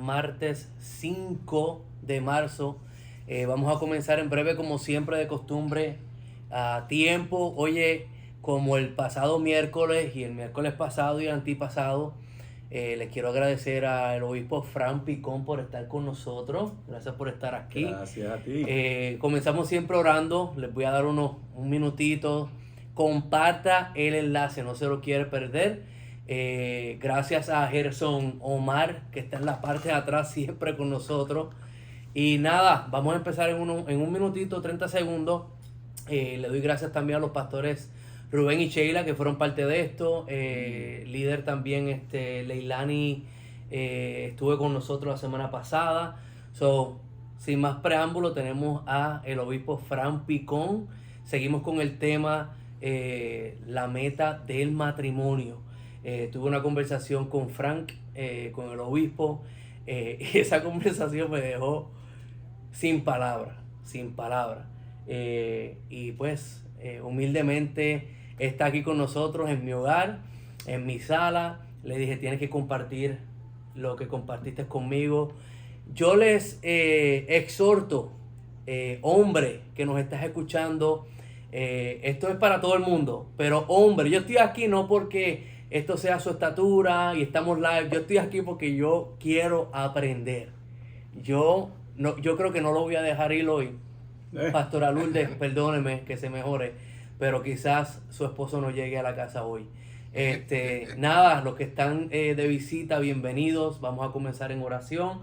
martes 5 de marzo. Vamos a comenzar en breve, como siempre de costumbre, a tiempo. Oye, como el pasado miércoles y el miércoles pasado y el antipasado, les quiero agradecer al obispo Fran Picón por estar con nosotros. Gracias por estar aquí. Gracias a ti. Comenzamos siempre orando. Les voy a dar un minutito. Comparta el enlace, no se lo quiere perder. Gracias a Gerson Omar, que está en la parte de atrás siempre con nosotros. Y nada, vamos a empezar en un minutito, 30 segundos. Le doy gracias también a los pastores Rubén y Sheila, que fueron parte de esto. Líder también, Leilani, estuve con nosotros la semana pasada. Sin más preámbulo, tenemos a el obispo Fran Picón. Seguimos con el tema, la meta del matrimonio. Tuve una conversación con Frank, con el obispo, y esa conversación me dejó sin palabras. Y pues, humildemente está aquí con nosotros en mi hogar, en mi sala. Le dije, tienes que compartir lo que compartiste conmigo. Yo les exhorto, hombre que nos estás escuchando, esto es para todo el mundo, pero hombre, yo estoy aquí no porque esto sea su estatura y estamos live. Yo estoy aquí porque yo quiero aprender. Yo creo que no lo voy a dejar ir hoy. Pastora Lourdes, perdóneme que se mejore, pero quizás su esposo no llegue a la casa hoy. Nada, los que están de visita, bienvenidos. Vamos a comenzar en oración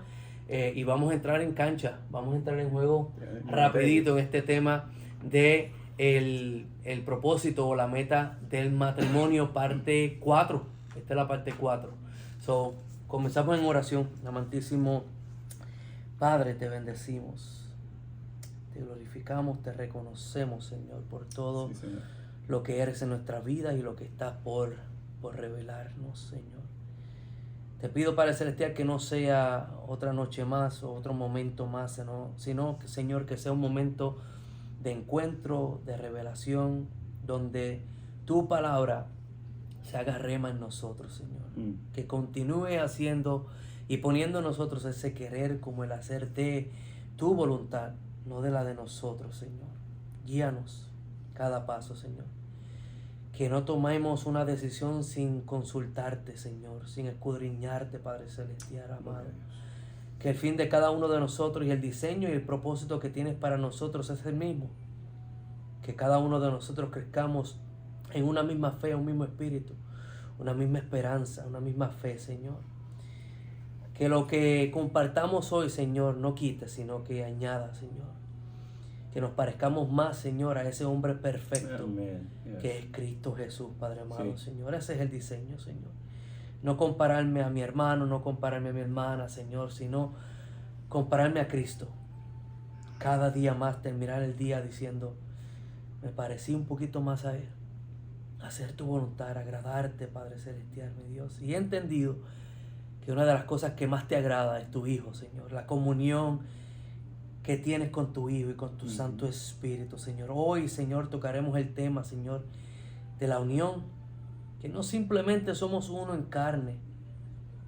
y vamos a entrar en cancha. Vamos a entrar en juego rapidito en este tema de el propósito o la meta del matrimonio, parte 4. Esta es la parte 4. Comenzamos en oración. Amantísimo Padre, te bendecimos. Te glorificamos, te reconocemos, Señor, por todo lo que eres en nuestra vida y lo que estás por revelarnos, Señor. Te pido, Padre Celestial, que no sea otra noche más o otro momento más, sino que, Señor, que sea un momento de encuentro, de revelación, donde tu palabra se haga rema en nosotros, Señor. Que continúe haciendo y poniendo en nosotros ese querer como el hacer de tu voluntad, no de la de nosotros, Señor. Guíanos cada paso, Señor. Que no tomemos una decisión sin consultarte, Señor, sin escudriñarte, Padre Celestial, amado. Que el fin de cada uno de nosotros y el diseño y el propósito que tienes para nosotros es el mismo. Que cada uno de nosotros crezcamos en una misma fe, un mismo espíritu, una misma esperanza, una misma fe, Señor. Que lo que compartamos hoy, Señor, no quite, sino que añada, Señor. Que nos parezcamos más, Señor, a ese hombre perfecto que es Cristo Jesús, Padre amado, Señor. Ese es el diseño, Señor. No compararme a mi hermano, no compararme a mi hermana, Señor, sino compararme a Cristo. Cada día más terminar el día diciendo, me parecí un poquito más a Él. Hacer tu voluntad, agradarte, Padre Celestial, mi Dios. Y he entendido que una de las cosas que más te agrada es tu Hijo, Señor. La comunión que tienes con tu Hijo y con tu Santo Espíritu, Señor. Hoy, Señor, tocaremos el tema, Señor, de la unión. Que no simplemente somos uno en carne,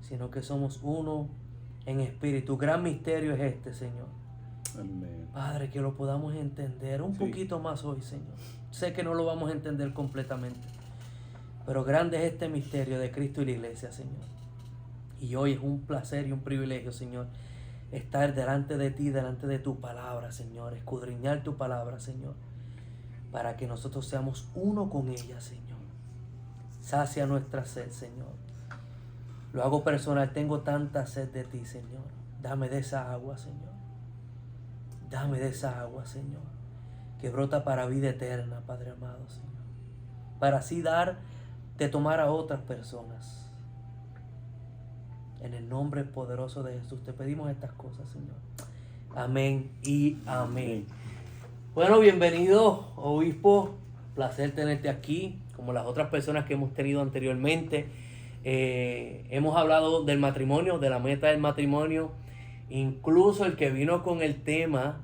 sino que somos uno en espíritu. Gran misterio es este, Señor. Amén. Padre, que lo podamos entender un poquito más hoy, Señor. Sé que no lo vamos a entender completamente, pero grande es este misterio de Cristo y la iglesia, Señor. Y hoy es un placer y un privilegio, Señor, estar delante de ti, delante de tu palabra, Señor. Escudriñar tu palabra, Señor, para que nosotros seamos uno con ella, Señor. Sacia nuestra sed, Señor. Lo hago personal, tengo tanta sed de ti, Señor. Dame de esa agua, Señor. Dame de esa agua, Señor, que brota para vida eterna, Padre amado, Señor. Para así dar de tomar a otras personas. En el nombre poderoso de Jesús te pedimos estas cosas, Señor. Amén y amén. Bueno, bienvenido, obispo. Placer tenerte aquí, como las otras personas que hemos tenido anteriormente. Hemos hablado del matrimonio, de la meta del matrimonio. Incluso el que vino con el tema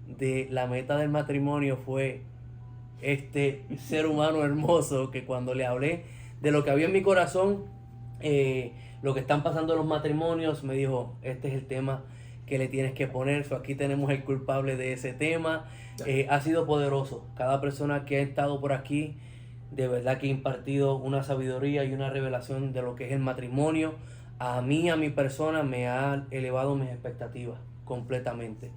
de la meta del matrimonio fue este ser humano hermoso que cuando le hablé de lo que había en mi corazón, lo que están pasando en los matrimonios, me dijo, este es el tema que le tienes que poner. So, aquí tenemos el culpable de ese tema. Ha sido poderoso. Cada persona que ha estado por aquí, de verdad que ha impartido una sabiduría y una revelación de lo que es el matrimonio. A mí, a mi persona, me ha elevado mis expectativas completamente.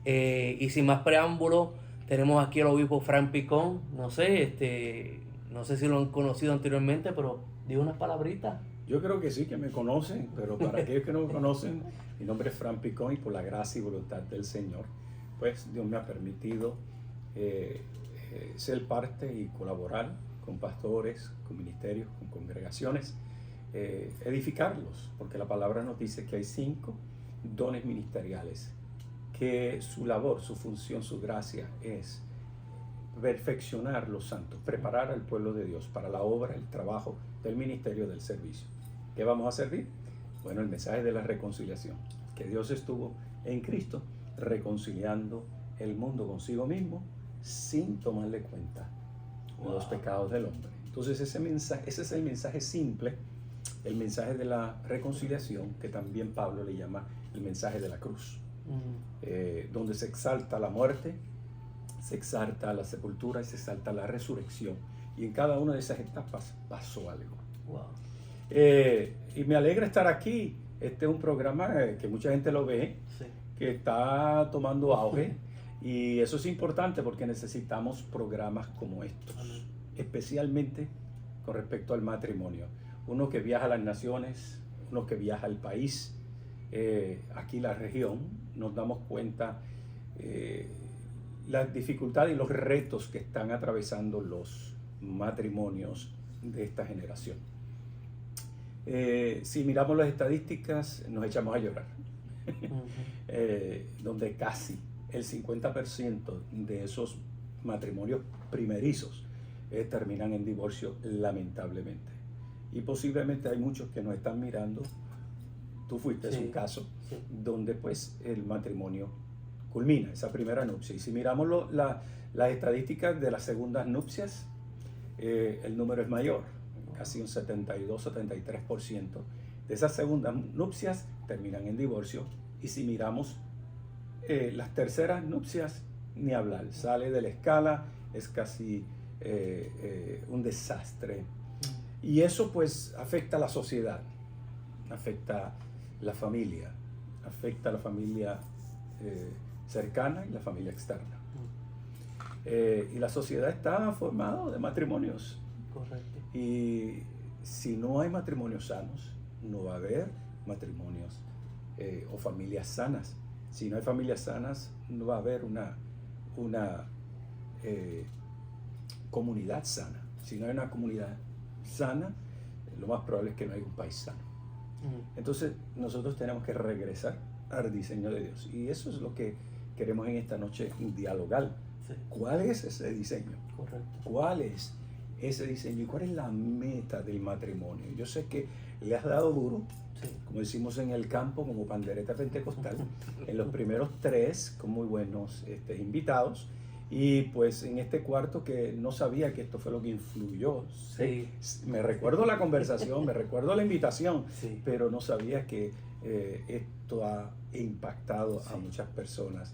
Y sin más preámbulo, tenemos aquí al obispo Frank Picón. No sé, no sé si lo han conocido anteriormente, pero digo unas palabritas. Yo creo que sí, que me conocen, pero para aquellos que no me conocen, mi nombre es Frank Picón y por la gracia y voluntad del Señor, pues Dios me ha permitido ser parte y colaborar con pastores, con ministerios, con congregaciones, edificarlos, porque la palabra nos dice que hay 5 dones ministeriales, que su labor, su función, su gracia es perfeccionar los santos, preparar al pueblo de Dios para la obra, el trabajo del ministerio, del servicio. ¿Qué vamos a servir? Bueno, el mensaje de la reconciliación, que Dios estuvo en Cristo reconciliando el mundo consigo mismo sin tomarle cuenta de los pecados del hombre. Entonces ese es el mensaje simple, el mensaje de la reconciliación, que también Pablo le llama el mensaje de la cruz, donde se exalta la muerte, se exalta la sepultura y se exalta la resurrección. Y en cada una de esas etapas pasó algo. Wow. Y me alegra estar aquí. Este es un programa que mucha gente lo ve, Sí. que está tomando auge. Y eso es importante porque necesitamos programas como estos, Amén. especialmente con respecto al matrimonio. Uno que viaja a las naciones, uno que viaja al país, aquí la región, nos damos cuenta las dificultades y los retos que están atravesando los matrimonios de esta generación. Si miramos las estadísticas, nos echamos a llorar, donde casi el 50% de esos matrimonios primerizos terminan en divorcio, lamentablemente. Y posiblemente hay muchos que nos están mirando. Tú fuiste un caso donde pues el matrimonio culmina, esa primera nupcia. Y si miramos las estadísticas de las segundas nupcias, el número es mayor, casi un 72-73% de esas segundas nupcias terminan en divorcio. Y si miramos las terceras nupcias, ni hablar, sale de la escala, es casi un desastre. Y eso pues afecta a la sociedad, afecta la familia, afecta a la familia cercana y la familia externa. Y la sociedad está formada de matrimonios. Correcto. Y si no hay matrimonios sanos, no va a haber matrimonios o familias sanas. Si no hay familias sanas, no va a haber una comunidad sana. Si no hay una comunidad sana, lo más probable es que no haya un país sano. Entonces nosotros tenemos que regresar al diseño de Dios. Y eso es lo que queremos en esta noche dialogar. Sí. ¿Cuál es ese diseño? Correcto. ¿Cuál es ese diseño y cuál es la meta del matrimonio? Yo sé que le has dado duro, Sí. como decimos en el campo, como pandereta pentecostal, en los primeros 3 con muy buenos invitados. Y pues en este cuarto que no sabía que esto fue lo que influyó. Sí. Me recuerdo la conversación, me recuerdo la invitación, Sí. pero no sabía que esto ha impactado a Sí. muchas personas.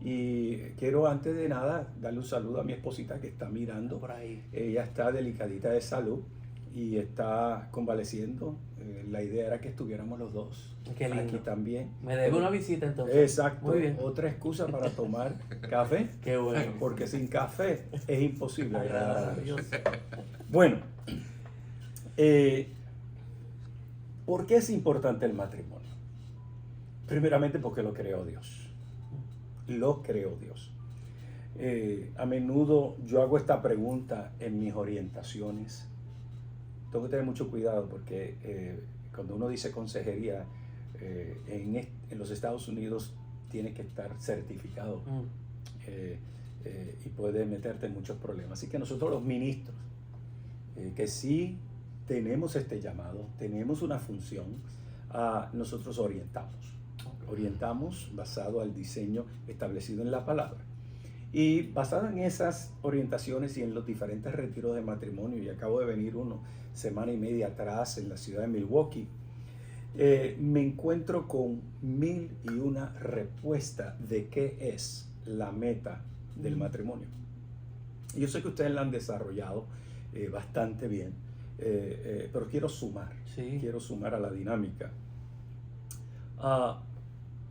Y quiero antes de nada darle un saludo a mi esposita que está mirando. Por ahí. Ella está delicadita de salud y está convaleciendo. La idea era que estuviéramos los dos Qué lindo. aquí también. Me debe una visita entonces. Exacto. Muy bien. Otra excusa para tomar café. Qué bueno. Porque sin café es imposible agradar a Dios. Dios. Bueno, ¿por qué es importante el matrimonio? Primeramente porque lo creó Dios. Lo creó Dios. A menudo yo hago esta pregunta en mis orientaciones. Tengo que tener mucho cuidado porque cuando uno dice consejería en los Estados Unidos tiene que estar certificado y puede meterte en muchos problemas. Así que nosotros los ministros, que sí tenemos este llamado, tenemos una función, nosotros orientamos basado al diseño establecido en la palabra. Y basado en esas orientaciones y en los diferentes retiros de matrimonio, y acabo de venir uno semana y media atrás en la ciudad de Milwaukee, me encuentro con 1001 respuestas de qué es la meta del matrimonio. Y yo sé que ustedes la han desarrollado bastante bien, pero quiero sumar a la dinámica.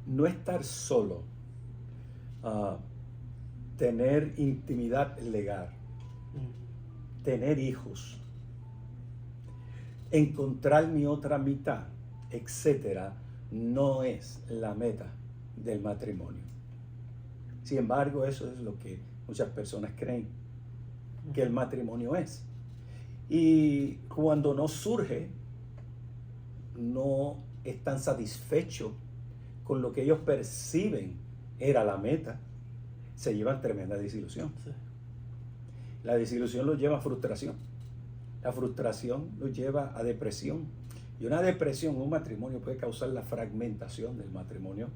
No estar solo, tener intimidad legal, tener hijos, encontrar mi otra mitad, etcétera, no es la meta del matrimonio. Sin embargo, eso es lo que muchas personas creen que el matrimonio es. Y cuando no surge, no están satisfechos con lo que ellos perciben era la meta, se llevan tremenda desilusión. Sí. La desilusión los lleva a frustración. La frustración los lleva a depresión. Y una depresión, un matrimonio puede causar la fragmentación del matrimonio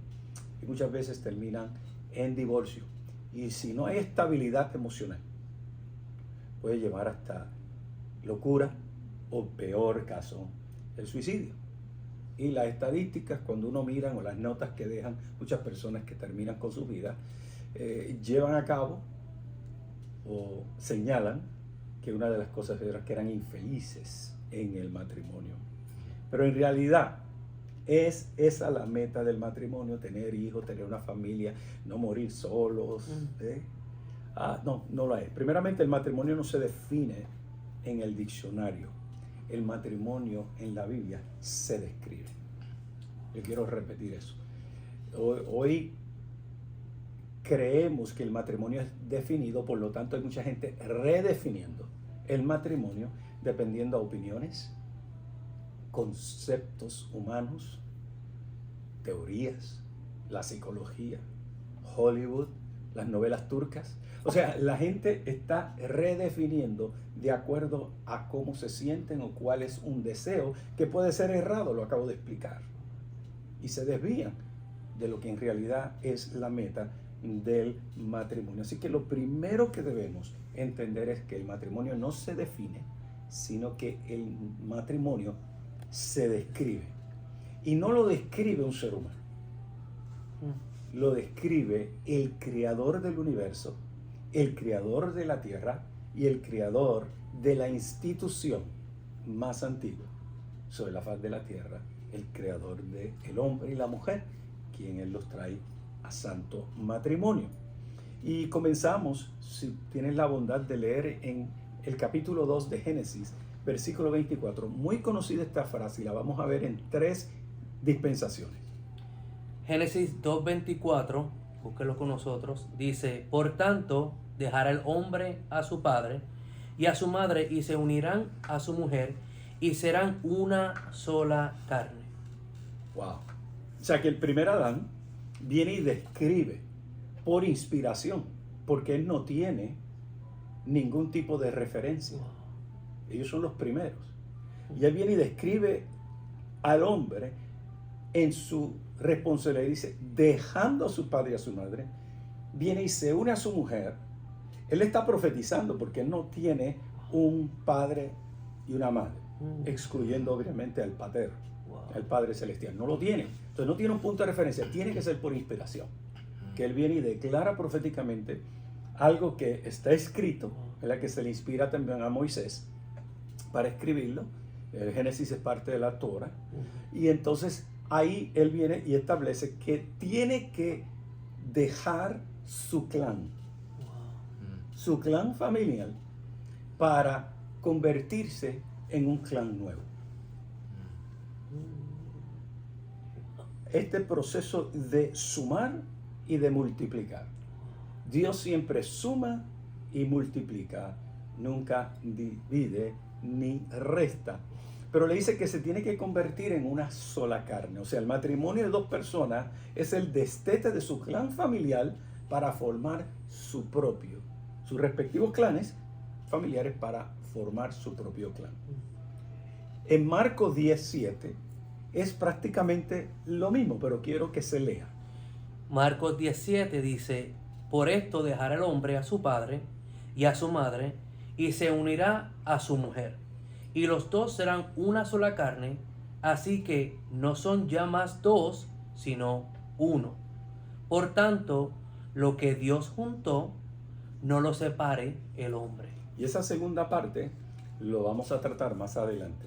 y muchas veces terminan en divorcio. Y si no hay estabilidad emocional, puede llevar hasta locura o, peor caso, el suicidio. Y las estadísticas, cuando uno mira, o las notas que dejan muchas personas que terminan con su vida, llevan a cabo o señalan que una de las cosas era que eran infelices en el matrimonio. Pero en realidad es esa la meta del matrimonio: tener hijos, tener una familia, no morir solos. No lo es. Primeramente, el matrimonio no se define en el diccionario. El matrimonio en la Biblia se describe. Yo quiero repetir eso. Hoy creemos que el matrimonio es definido, por lo tanto hay mucha gente redefiniendo el matrimonio dependiendo a opiniones, conceptos humanos, teorías, la psicología, Hollywood, las novelas turcas. O sea, la gente está redefiniendo de acuerdo a cómo se sienten o cuál es un deseo que puede ser errado, lo acabo de explicar. Y se desvían de lo que en realidad es la meta del matrimonio. Así que lo primero que debemos entender es que el matrimonio no se define, sino que el matrimonio se describe. Y no lo describe un ser humano. Lo describe el creador del universo, el creador de la tierra y el creador de la institución más antigua sobre la faz de la tierra, el creador del hombre y la mujer, quien él los trae a santo matrimonio. Y comenzamos, si tienes la bondad de leer en el capítulo 2 de Génesis, versículo 24, muy conocida esta frase y la vamos a ver en 3 dispensaciones. Génesis 2:24, búsquelo con nosotros, dice: por tanto, dejará el hombre a su padre y a su madre y se unirán a su mujer y serán una sola carne. Wow. O sea que el primer Adán viene y describe por inspiración, porque él no tiene ningún tipo de referencia. Ellos son los primeros. Y él viene y describe al hombre en su responsabilidad. Dice, dejando a su padre y a su madre, viene y se une a su mujer. Él está profetizando porque él no tiene un padre y una madre, excluyendo obviamente al pater, al Padre Celestial. No lo tiene. Entonces no tiene un punto de referencia. Tiene que ser por inspiración. Que él viene y declara proféticamente algo que está escrito, en la que se le inspira también a Moisés para escribirlo. El Génesis es parte de la Torah. Y entonces ahí él viene y establece que tiene que dejar su clan, su clan familiar, para convertirse en un clan nuevo. Este proceso de sumar y de multiplicar. Dios siempre suma y multiplica, nunca divide ni resta. Pero le dice que se tiene que convertir en una sola carne. O sea, el matrimonio de 2 personas es el destete de su clan familiar para formar sus respectivos clanes familiares para formar su propio clan. En Marcos 10:7 es prácticamente lo mismo, pero quiero que se lea. Marcos 10:7 dice: por esto dejará el hombre a su padre y a su madre y se unirá a su mujer, y los dos serán una sola carne. Así que no son ya más dos, sino uno. Por tanto, lo que Dios juntó, no lo separe el hombre. Y esa segunda parte lo vamos a tratar más adelante,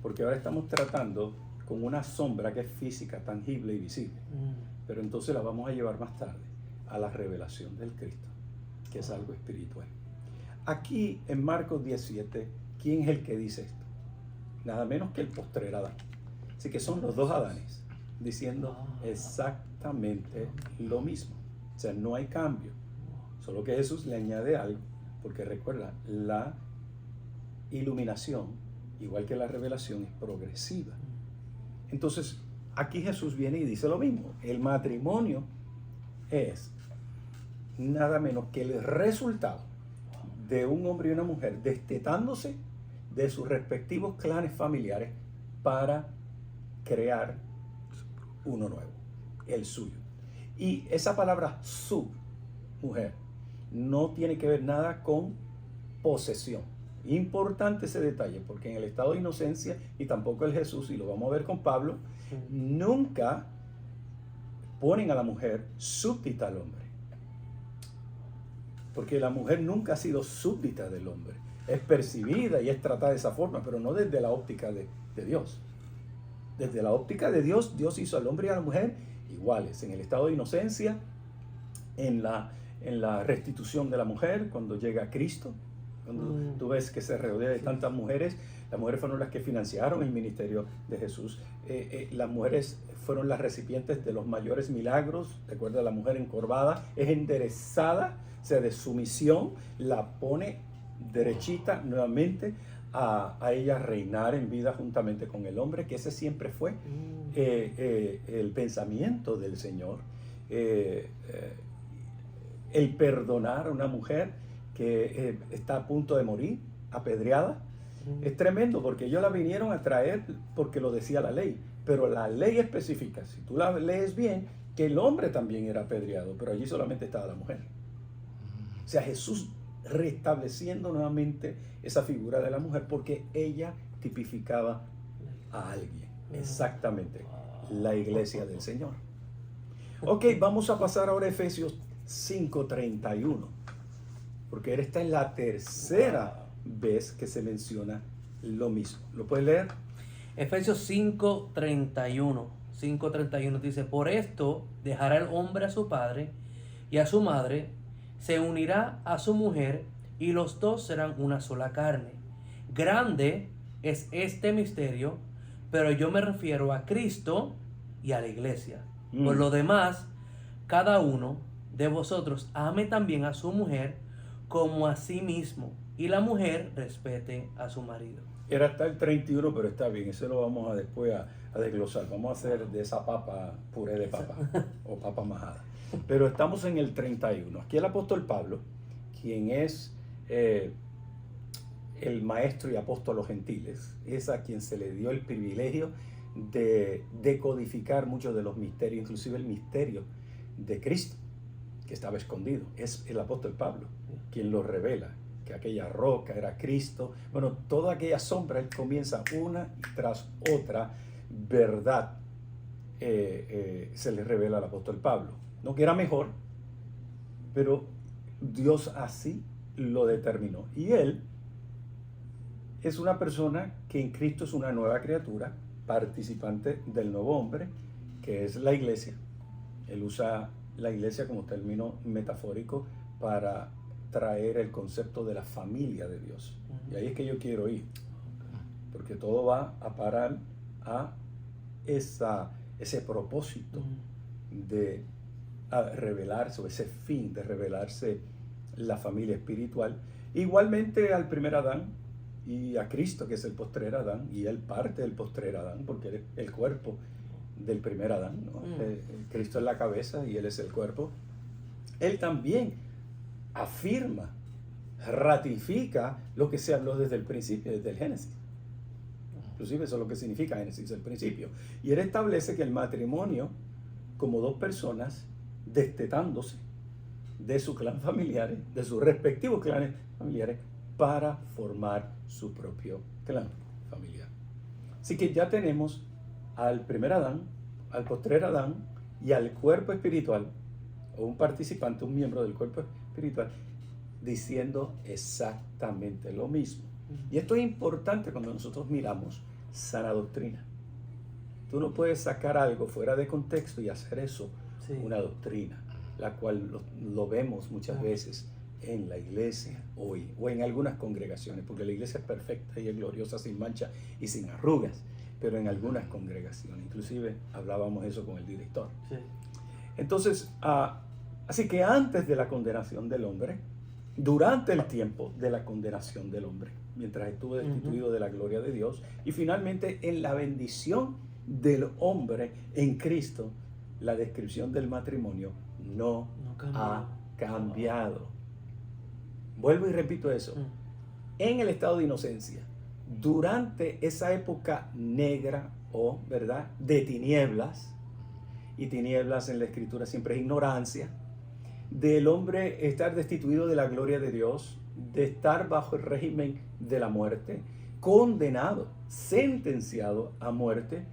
porque ahora estamos tratando con una sombra que es física, tangible y visible. Pero entonces la vamos a llevar más tarde a la revelación del Cristo, que es algo espiritual. Aquí en Marcos 17, ¿quién es el que dice esto? Nada menos que el postrer Adán. Así que son los dos Adanes diciendo exactamente lo mismo. O sea, no hay cambio. Solo que Jesús le añade algo, porque recuerda, la iluminación, igual que la revelación, es progresiva. Entonces, aquí Jesús viene y dice lo mismo. El matrimonio es nada menos que el resultado de un hombre y una mujer destetándose de sus respectivos clanes familiares para crear uno nuevo, el suyo. Y esa palabra su, mujer, no tiene que ver nada con posesión. Importante ese detalle, porque en el estado de inocencia, y tampoco el Jesús, y lo vamos a ver con Pablo, nunca ponen a la mujer súbdita al hombre. Porque la mujer nunca ha sido súbdita del hombre. Es percibida y es tratada de esa forma, pero no desde la óptica de Dios. Desde la óptica de Dios, Dios hizo al hombre y a la mujer iguales. En el estado de inocencia, en la restitución de la mujer, cuando llega Cristo, cuando tú ves que se rodea de tantas mujeres, las mujeres fueron las que financiaron el ministerio de Jesús. Las mujeres fueron las recipientes de los mayores milagros. Recuerda, la mujer encorvada es enderezada, o sea, de sumisión, la pone derechita nuevamente a ella reinar en vida juntamente con el hombre, que ese siempre fue el pensamiento del Señor. El perdonar a una mujer que está a punto de morir, apedreada, es tremendo, porque ellos la vinieron a traer porque lo decía la ley, pero la ley especifica, si tú la lees bien, que el hombre también era apedreado, pero allí solamente estaba la mujer. O sea, Jesús restableciendo nuevamente esa figura de la mujer, porque ella tipificaba a alguien, exactamente, la iglesia del Señor. Ok, vamos a pasar ahora a Efesios 5:31, porque esta es la tercera vez que se menciona lo mismo. ¿Lo puedes leer? Efesios 5:31. 5:31 dice: por esto dejará el hombre a su padre y a su madre, se unirá a su mujer, y los dos serán una sola carne. Grande es este misterio, pero yo me refiero a Cristo y a la iglesia. Por lo demás, cada uno de vosotros ame también a su mujer como a sí mismo, y la mujer respete a su marido. Era hasta el 31, pero está bien, eso lo vamos a después a desglosar. Vamos a hacer de esa papa puré de papa o papa majada. Pero estamos en el 31. Aquí el apóstol Pablo, quien es el maestro y apóstol a los gentiles, es a quien se le dio el privilegio de decodificar muchos de los misterios, inclusive el misterio de Cristo, que estaba escondido. Es el apóstol Pablo quien lo revela, que aquella roca era Cristo. Bueno, toda aquella sombra, él comienza una tras otra verdad, se le revela al apóstol Pablo. No que era mejor, pero Dios así lo determinó. Y él es una persona que en Cristo es una nueva criatura, participante del nuevo hombre, que es la iglesia. Él usa la iglesia como término metafórico para traer el concepto de la familia de Dios. Y ahí es que yo quiero ir, porque todo va a parar a ese propósito de revelarse, o ese fin de revelarse la familia espiritual, igualmente al primer Adán y a Cristo, que es el postrer Adán, y él parte del postrer Adán, porque él es el cuerpo del primer Adán, ¿no? Cristo es la cabeza y él es el cuerpo. Él también afirma, ratifica lo que se habló desde el principio, desde el Génesis. Inclusive eso es lo que significa Génesis, el principio. Y él establece que el matrimonio, como dos personas destetándose de sus clanes familiares, de sus respectivos clanes familiares, para formar su propio clan familiar. Así que ya tenemos al primer Adán, al postrer Adán y al cuerpo espiritual, o un participante, un miembro del cuerpo espiritual, diciendo exactamente lo mismo. Y esto es importante cuando nosotros miramos sana doctrina. Tú no puedes sacar algo fuera de contexto y hacer eso una doctrina, la cual lo vemos muchas veces en la iglesia hoy, o en algunas congregaciones, porque la iglesia es perfecta y es gloriosa, sin mancha y sin arrugas, pero en algunas congregaciones, inclusive hablábamos eso con el director. Sí. Entonces, así que antes de la condenación del hombre, durante el tiempo de la condenación del hombre, mientras estuvo destituido de la gloria de Dios, y finalmente en la bendición del hombre en Cristo, la descripción del matrimonio no ha cambiado. Vuelvo y repito eso. En el estado de inocencia, durante esa época negra o, ¿verdad?, de tinieblas, y tinieblas en la escritura siempre es ignorancia, del hombre estar destituido de la gloria de Dios, de estar bajo el régimen de la muerte, condenado, sentenciado a muerte,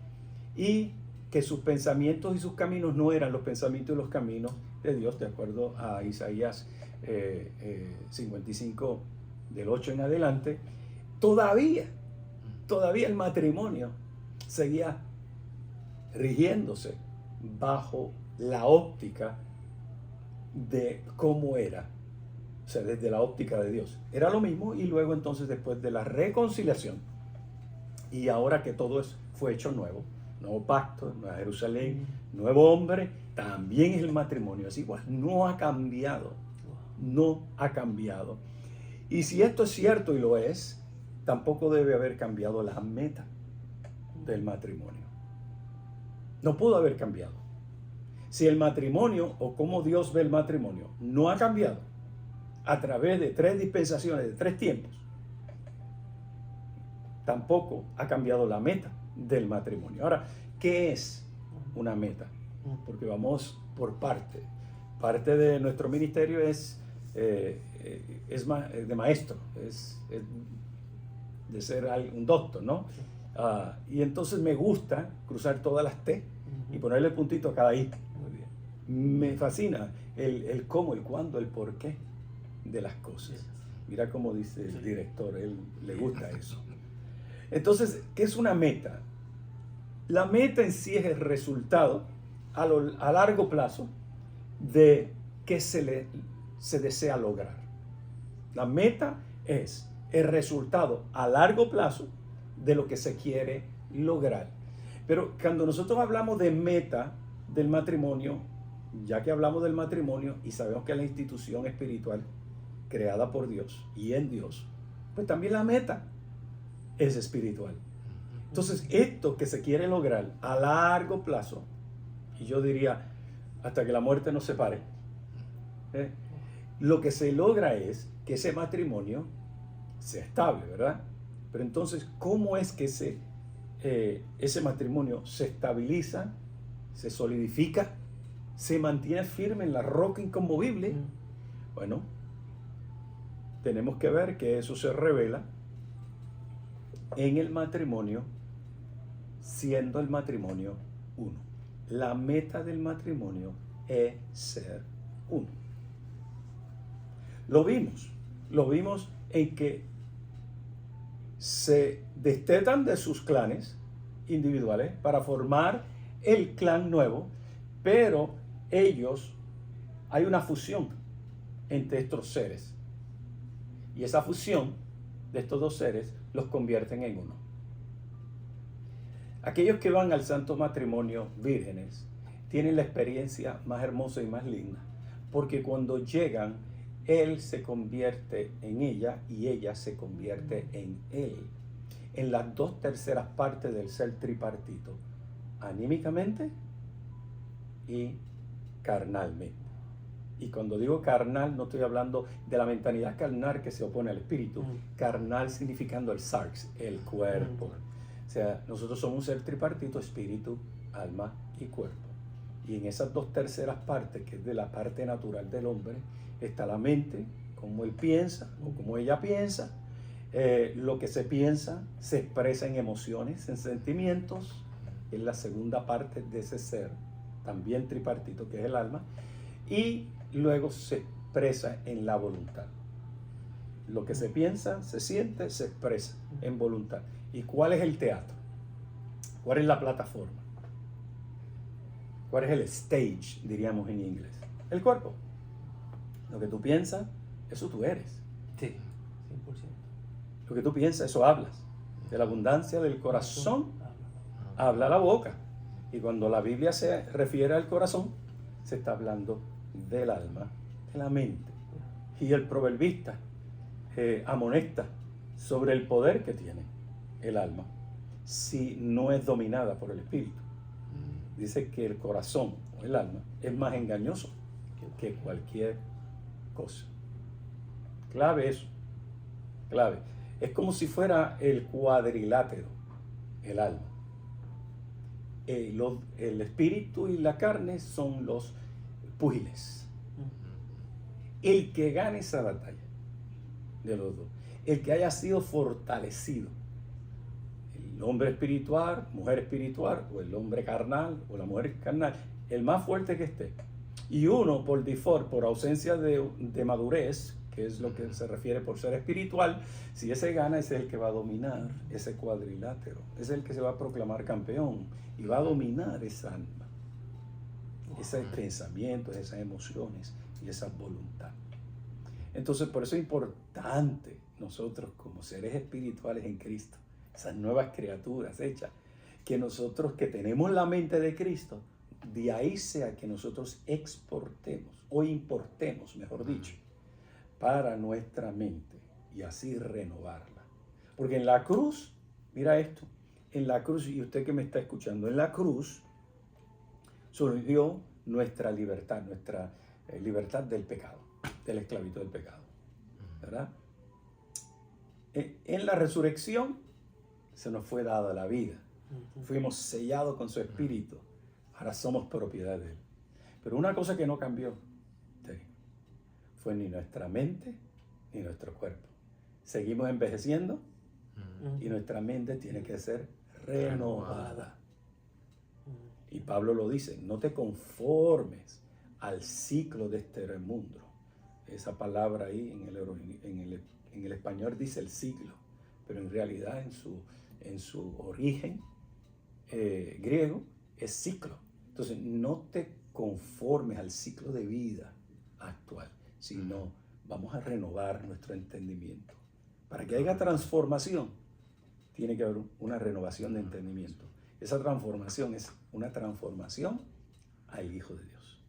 y que sus pensamientos y sus caminos no eran los pensamientos y los caminos de Dios, de acuerdo a Isaías 55, del 8 en adelante. Todavía el matrimonio seguía rigiéndose bajo la óptica de cómo era, o sea, desde la óptica de Dios. Era lo mismo, y luego entonces, después de la reconciliación, y ahora que todo fue hecho nuevo pacto, nueva Jerusalén, nuevo hombre, también el matrimonio es igual, no ha cambiado, no ha cambiado. Y si esto es cierto, y lo es, tampoco debe haber cambiado la meta del matrimonio. No pudo haber cambiado. Si el matrimonio, o cómo Dios ve el matrimonio, no ha cambiado a través de 3 dispensaciones, de 3 tiempos, tampoco ha cambiado la meta del matrimonio. Ahora, ¿qué es una meta? Porque vamos por parte. Parte de nuestro ministerio es de maestro, es de ser un doctor, ¿no? Y entonces me gusta cruzar todas las T y ponerle puntito a cada I. Me fascina el cómo, el cuándo, el por qué de las cosas. Mira cómo dice el director, él le gusta eso. Entonces, ¿qué es una meta? La meta en sí es el resultado a largo plazo de que se desea lograr. La meta es el resultado a largo plazo de lo que se quiere lograr. Pero cuando nosotros hablamos de meta del matrimonio, ya que hablamos del matrimonio y sabemos que es la institución espiritual creada por Dios y en Dios, pues también la meta es espiritual. Entonces, esto que se quiere lograr a largo plazo, y yo diría hasta que la muerte nos separe, lo que se logra es que ese matrimonio sea estable, ¿verdad? Pero entonces, ¿cómo es que ese matrimonio se estabiliza, se solidifica, se mantiene firme en la roca inconmovible? Bueno, tenemos que ver que eso se revela en el matrimonio, siendo el matrimonio uno. La meta del matrimonio es ser uno. Lo vimos en que se destetan de sus clanes individuales para formar el clan nuevo, pero hay una fusión entre estos seres, y esa fusión de estos dos seres los convierten en uno. Aquellos que van al santo matrimonio vírgenes tienen la experiencia más hermosa y más linda, porque cuando llegan, él se convierte en ella y ella se convierte en él, en las 2/3 partes del ser tripartito, anímicamente y carnalmente. Y cuando digo carnal, no estoy hablando de la mentalidad carnal que se opone al espíritu. Carnal significando el sarx, el cuerpo. O sea, nosotros somos un ser tripartito: espíritu, alma y cuerpo. Y en esas 2/3 partes, que es de la parte natural del hombre, está la mente, como él piensa o como ella piensa, Lo que se piensa se expresa en emociones, en sentimientos. Es la segunda parte de ese ser, también tripartito, que es el alma. Y luego se expresa en la voluntad. Lo que se piensa, se siente, se expresa en voluntad. ¿Y cuál es el teatro? ¿Cuál es la plataforma? ¿Cuál es el stage, diríamos en inglés? El cuerpo. Lo que tú piensas, eso tú eres. Sí, 100%. Lo que tú piensas, eso hablas. De la abundancia del corazón habla la boca. Y cuando la Biblia se refiere al corazón, se está hablando del alma, de la mente. Y el proverbista amonesta sobre el poder que tiene el alma si no es dominada por el espíritu. Dice que el corazón o el alma es más engañoso que cualquier cosa. Clave eso, clave. Es como si fuera el cuadrilátero, el alma. El espíritu y la carne son los púgiles. El que gane esa batalla de los dos, el que haya sido fortalecido, el hombre espiritual, mujer espiritual, o el hombre carnal, o la mujer carnal, el más fuerte que esté. Y uno, por default, por ausencia de madurez, que es lo que se refiere por ser espiritual, si ese gana, ese es el que va a dominar ese cuadrilátero, es el que se va a proclamar campeón y va a dominar esa alma, esos pensamientos, esas emociones y esa voluntad. Entonces, por eso es importante nosotros como seres espirituales en Cristo, esas nuevas criaturas hechas, que nosotros que tenemos la mente de Cristo, de ahí sea que nosotros exportemos o importemos, mejor dicho, para nuestra mente y así renovarla. Porque en la cruz, mira esto, en la cruz, y usted que me está escuchando, en la cruz surgió nuestra libertad del pecado, de la esclavitud del pecado, ¿verdad? En la resurrección se nos fue dada la vida, fuimos sellados con su espíritu, ahora somos propiedad de él. Pero una cosa que no cambió fue ni nuestra mente ni nuestro cuerpo. Seguimos envejeciendo y nuestra mente tiene que ser renovada. Y Pablo lo dice, no te conformes al ciclo de este mundo. Esa palabra ahí en el español dice el ciclo, pero en realidad en su origen griego es ciclo. Entonces no te conformes al ciclo de vida actual, sino vamos a renovar nuestro entendimiento. Para que haya transformación, tiene que haber una renovación de entendimiento. Esa transformación es una transformación al Hijo de Dios.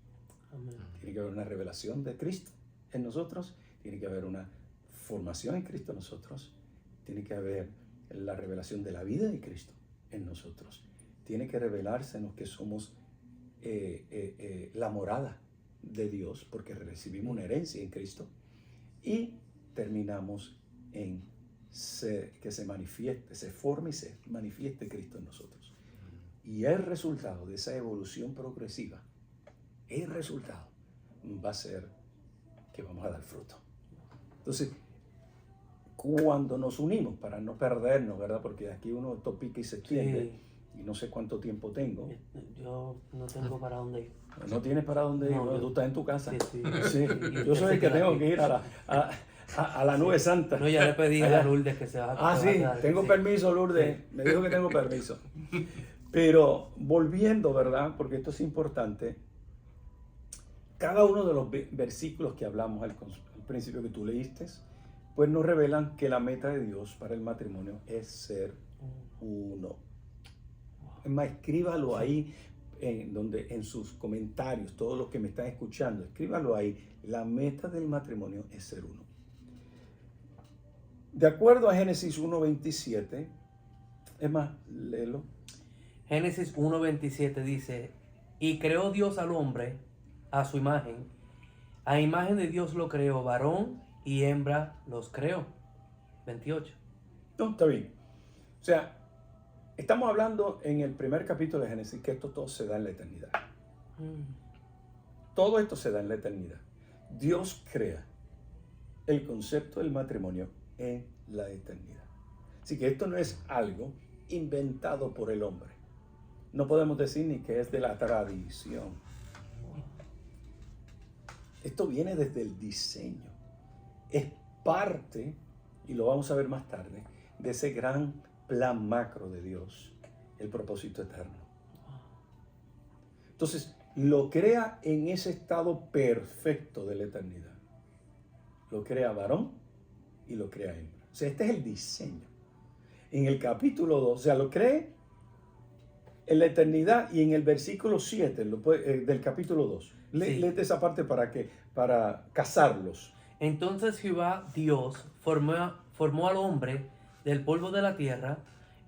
Amén. Tiene que haber una revelación de Cristo en nosotros, tiene que haber una formación en Cristo en nosotros, tiene que haber la revelación de la vida de Cristo en nosotros. Tiene que revelarse en los que somos la morada de Dios, porque recibimos una herencia en Cristo, y terminamos en que se manifieste, se forme y se manifieste Cristo en nosotros. Y el resultado de esa evolución progresiva, el resultado va a ser que vamos a dar fruto. Entonces, cuando nos unimos, para no perdernos, ¿verdad? Porque aquí uno topica y se extiende, y no sé cuánto tiempo tengo. Yo no tengo para dónde ir. ¿No tienes para dónde ir? No, tú estás en tu casa. Sí. Yo soy el que tengo que ir a la nube santa. No, ya le pedí a Lourdes que se va a sí, tengo permiso, Lourdes. Me dijo que tengo permiso. Pero volviendo, ¿verdad? Porque esto es importante. Cada uno de los versículos que hablamos al principio que tú leíste, pues nos revelan que la meta de Dios para el matrimonio es ser uno. Es más, escríbalo ahí en sus comentarios, todos los que me están escuchando, escríbalo ahí. La meta del matrimonio es ser uno. De acuerdo a Génesis 1:27, es más, léelo. Génesis 1:27 dice, y creó Dios al hombre a su imagen, a imagen de Dios lo creó, varón y hembra los creó. 28. No, está bien. O sea, estamos hablando en el primer capítulo de Génesis que esto todo se da en la eternidad. Todo esto se da en la eternidad. Dios crea el concepto del matrimonio en la eternidad. Así que esto no es algo inventado por el hombre. No podemos decir ni que es de la tradición. Esto viene desde el diseño. Es parte, y lo vamos a ver más tarde, de ese gran plan macro de Dios, el propósito eterno. Entonces, lo crea en ese estado perfecto de la eternidad. Lo crea varón y lo crea hembra. O sea, este es el diseño. En el capítulo 2, o sea, lo cree en la eternidad, y en el versículo 7 del capítulo 2. Sí. Léete esa parte para casarlos. Entonces Jehová Dios formó al hombre del polvo de la tierra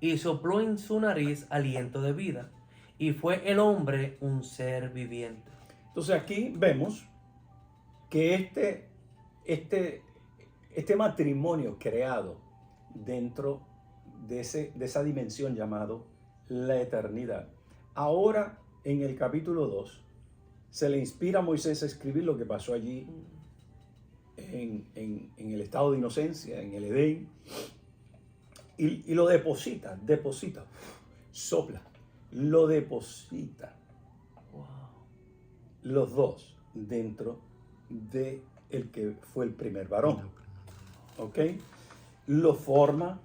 y sopló en su nariz aliento de vida, y fue el hombre un ser viviente. Entonces aquí vemos que este matrimonio creado dentro de esa dimensión llamado la eternidad, ahora en el capítulo 2 se le inspira a Moisés a escribir lo que pasó allí en el estado de inocencia, en el Edén, y lo deposita, sopla, lo deposita, los dos dentro de el que fue el primer varón, ¿ok? Lo forma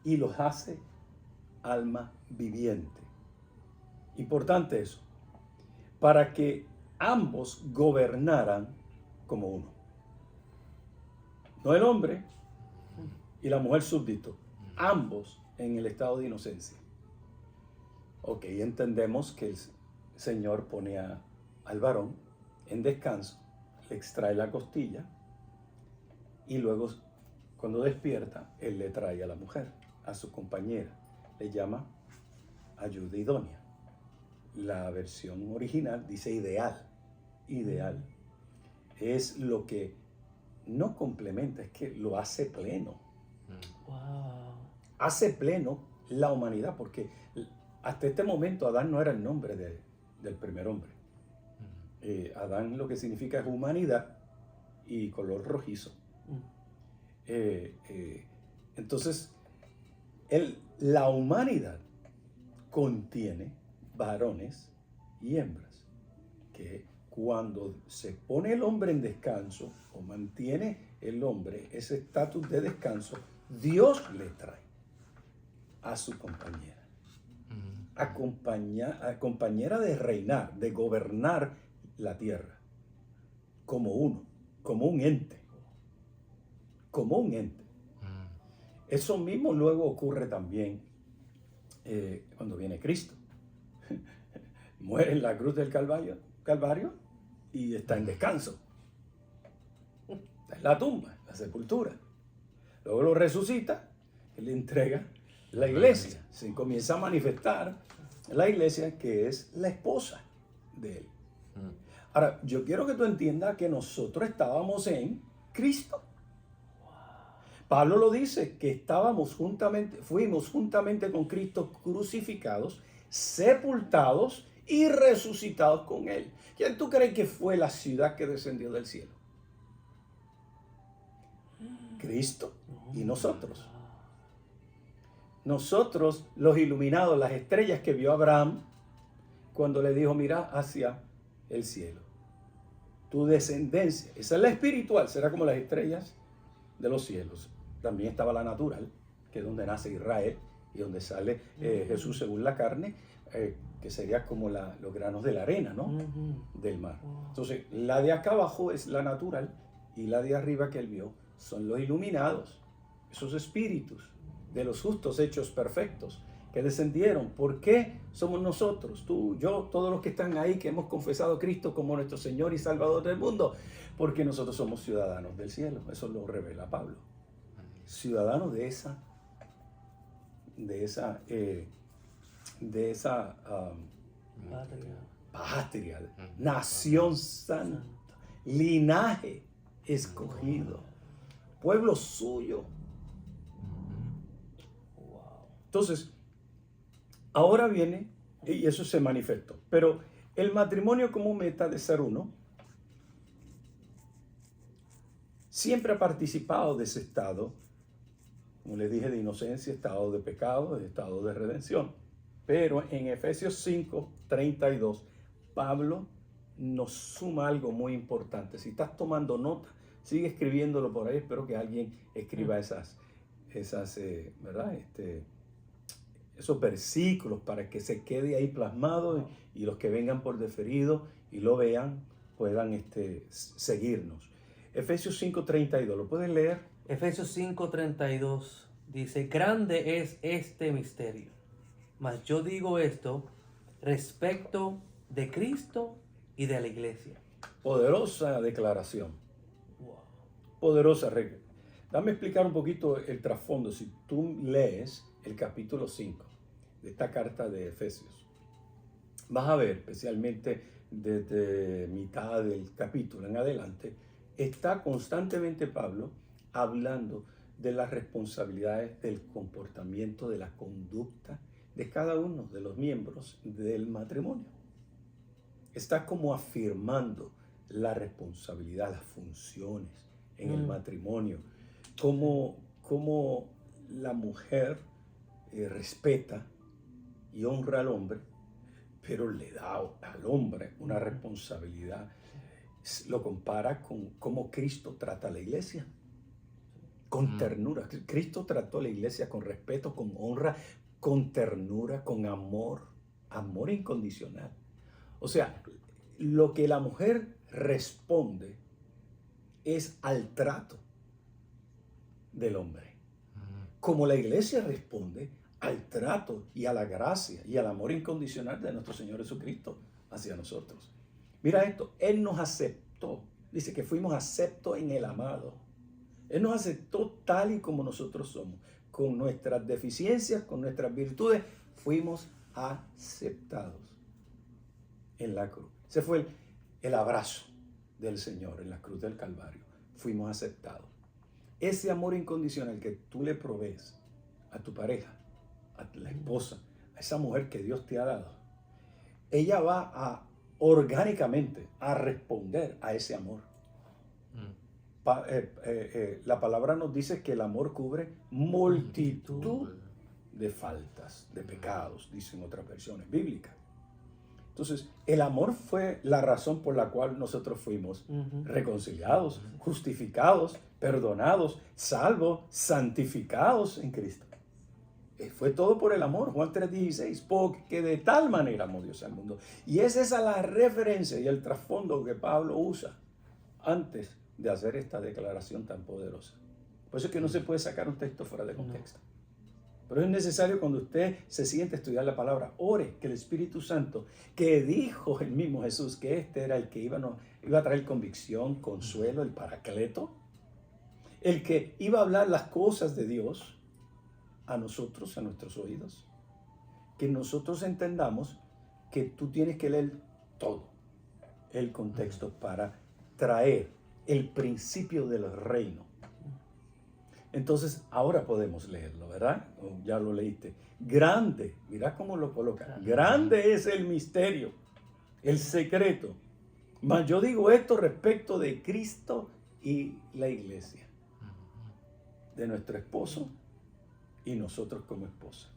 y los hace alma viviente. Importante eso, para que ambos gobernaran como uno. No el hombre y la mujer súbdito, ambos en el estado de inocencia. Ok, entendemos que el Señor pone al varón en descanso, le extrae la costilla, y luego cuando despierta, Él le trae a la mujer, a su compañera. Le llama ayuda idónea. La versión original dice ideal. Ideal. Es lo que no complementa, es que lo hace pleno. Wow. Hace pleno la humanidad, porque hasta este momento Adán no era el nombre del primer hombre. Adán lo que significa es humanidad y color rojizo. Entonces, la humanidad contiene varones y hembras, que cuando se pone el hombre en descanso o mantiene el hombre ese estatus de descanso, Dios le trae a su compañera, compañera de reinar, de gobernar la tierra, como uno, como un ente, como un ente. Eso mismo luego ocurre también cuando viene Cristo. Muere en la cruz del Calvario y está en descanso. Está en la tumba, la sepultura. Luego lo resucita y le entrega la iglesia. Se comienza a manifestar la iglesia, que es la esposa de él. Ahora, yo quiero que tú entiendas que nosotros estábamos en Cristo. Pablo lo dice, que fuimos juntamente con Cristo crucificados, sepultados y resucitados con Él. ¿Quién tú crees que fue la ciudad que descendió del cielo? Cristo y nosotros. Nosotros, los iluminados, las estrellas que vio Abraham cuando le dijo, mira hacia el cielo. Tu descendencia, esa es la espiritual, será como las estrellas de los cielos. También estaba la natural, que es donde nace Israel y donde sale Jesús según la carne, que sería como los granos de la arena, ¿no? Del mar. Entonces, la de acá abajo es la natural, y la de arriba que él vio son los iluminados, esos espíritus de los justos hechos perfectos que descendieron. ¿Por qué somos nosotros, tú, yo, todos los que están ahí, que hemos confesado a Cristo como nuestro Señor y Salvador del mundo? Porque nosotros somos ciudadanos del cielo. Eso lo revela Pablo. Ciudadanos de esa patria, nación santa, linaje escogido, pueblo suyo. Entonces, ahora viene, y eso se manifestó, pero el matrimonio como meta de ser uno siempre ha participado de ese estado como les dije, de inocencia, estado de pecado, estado de redención. Pero en Efesios 5:32, Pablo nos suma algo muy importante. Si estás tomando nota, sigue escribiéndolo por ahí. Espero que alguien escriba ¿verdad? Esos versículos para que se quede ahí plasmado y los que vengan por deferido y lo vean puedan seguirnos. Efesios 5:32, ¿lo pueden leer? Efesios 5:32 dice, grande es este misterio, mas yo digo esto respecto de Cristo y de la iglesia. Poderosa declaración. Wow. Poderosa regla. Dame explicar un poquito el trasfondo. Si tú lees el capítulo 5 de esta carta de Efesios, vas a ver, especialmente desde mitad del capítulo en adelante, está constantemente Pablo hablando de las responsabilidades del comportamiento, de la conducta de cada uno de los miembros del matrimonio. Está como afirmando la responsabilidad, las funciones en el matrimonio, cómo la mujer respeta y honra al hombre, pero le da al hombre una responsabilidad. Lo compara con cómo Cristo trata a la iglesia, con ternura. Cristo trató a la iglesia con respeto, con honra, con ternura, con amor incondicional. O sea, lo que la mujer responde es al trato del hombre, como la iglesia responde al trato y a la gracia y al amor incondicional de nuestro Señor Jesucristo hacia nosotros. Mira esto, Él nos aceptó, dice que fuimos aceptos en el amado. Él nos aceptó tal y como nosotros somos, con nuestras deficiencias, con nuestras virtudes, fuimos aceptados en la cruz. Ese fue el abrazo del Señor en la cruz del Calvario. Fuimos aceptados. Ese amor incondicional que tú le provees a tu pareja, a la esposa, a esa mujer que Dios te ha dado, ella va orgánicamente a responder a ese amor. La palabra nos dice que el amor cubre multitud de faltas, de pecados, dicen otras versiones bíblicas. Entonces, el amor fue la razón por la cual nosotros fuimos reconciliados, justificados, perdonados, salvos, santificados en Cristo. Fue todo por el amor. Juan 3:16, porque de tal manera amó Dios al mundo. Y es esa la referencia y el trasfondo que Pablo usa antes de hacer esta declaración tan poderosa. Por eso es que no se puede sacar un texto fuera de contexto. Pero es necesario cuando usted se siente a estudiar la palabra, ore que el Espíritu Santo, que dijo el mismo Jesús que este era el que iba a traer convicción, consuelo, el paracleto, el que iba a hablar las cosas de Dios a nosotros, a nuestros oídos, que nosotros entendamos que tú tienes que leer todo el contexto para traer el principio del reino. Entonces, ahora podemos leerlo, ¿verdad? Ya lo leíste. Grande, mira cómo lo coloca. Grande es el misterio, el secreto. Mas yo digo esto respecto de Cristo y la iglesia, de nuestro esposo y nosotros como esposa.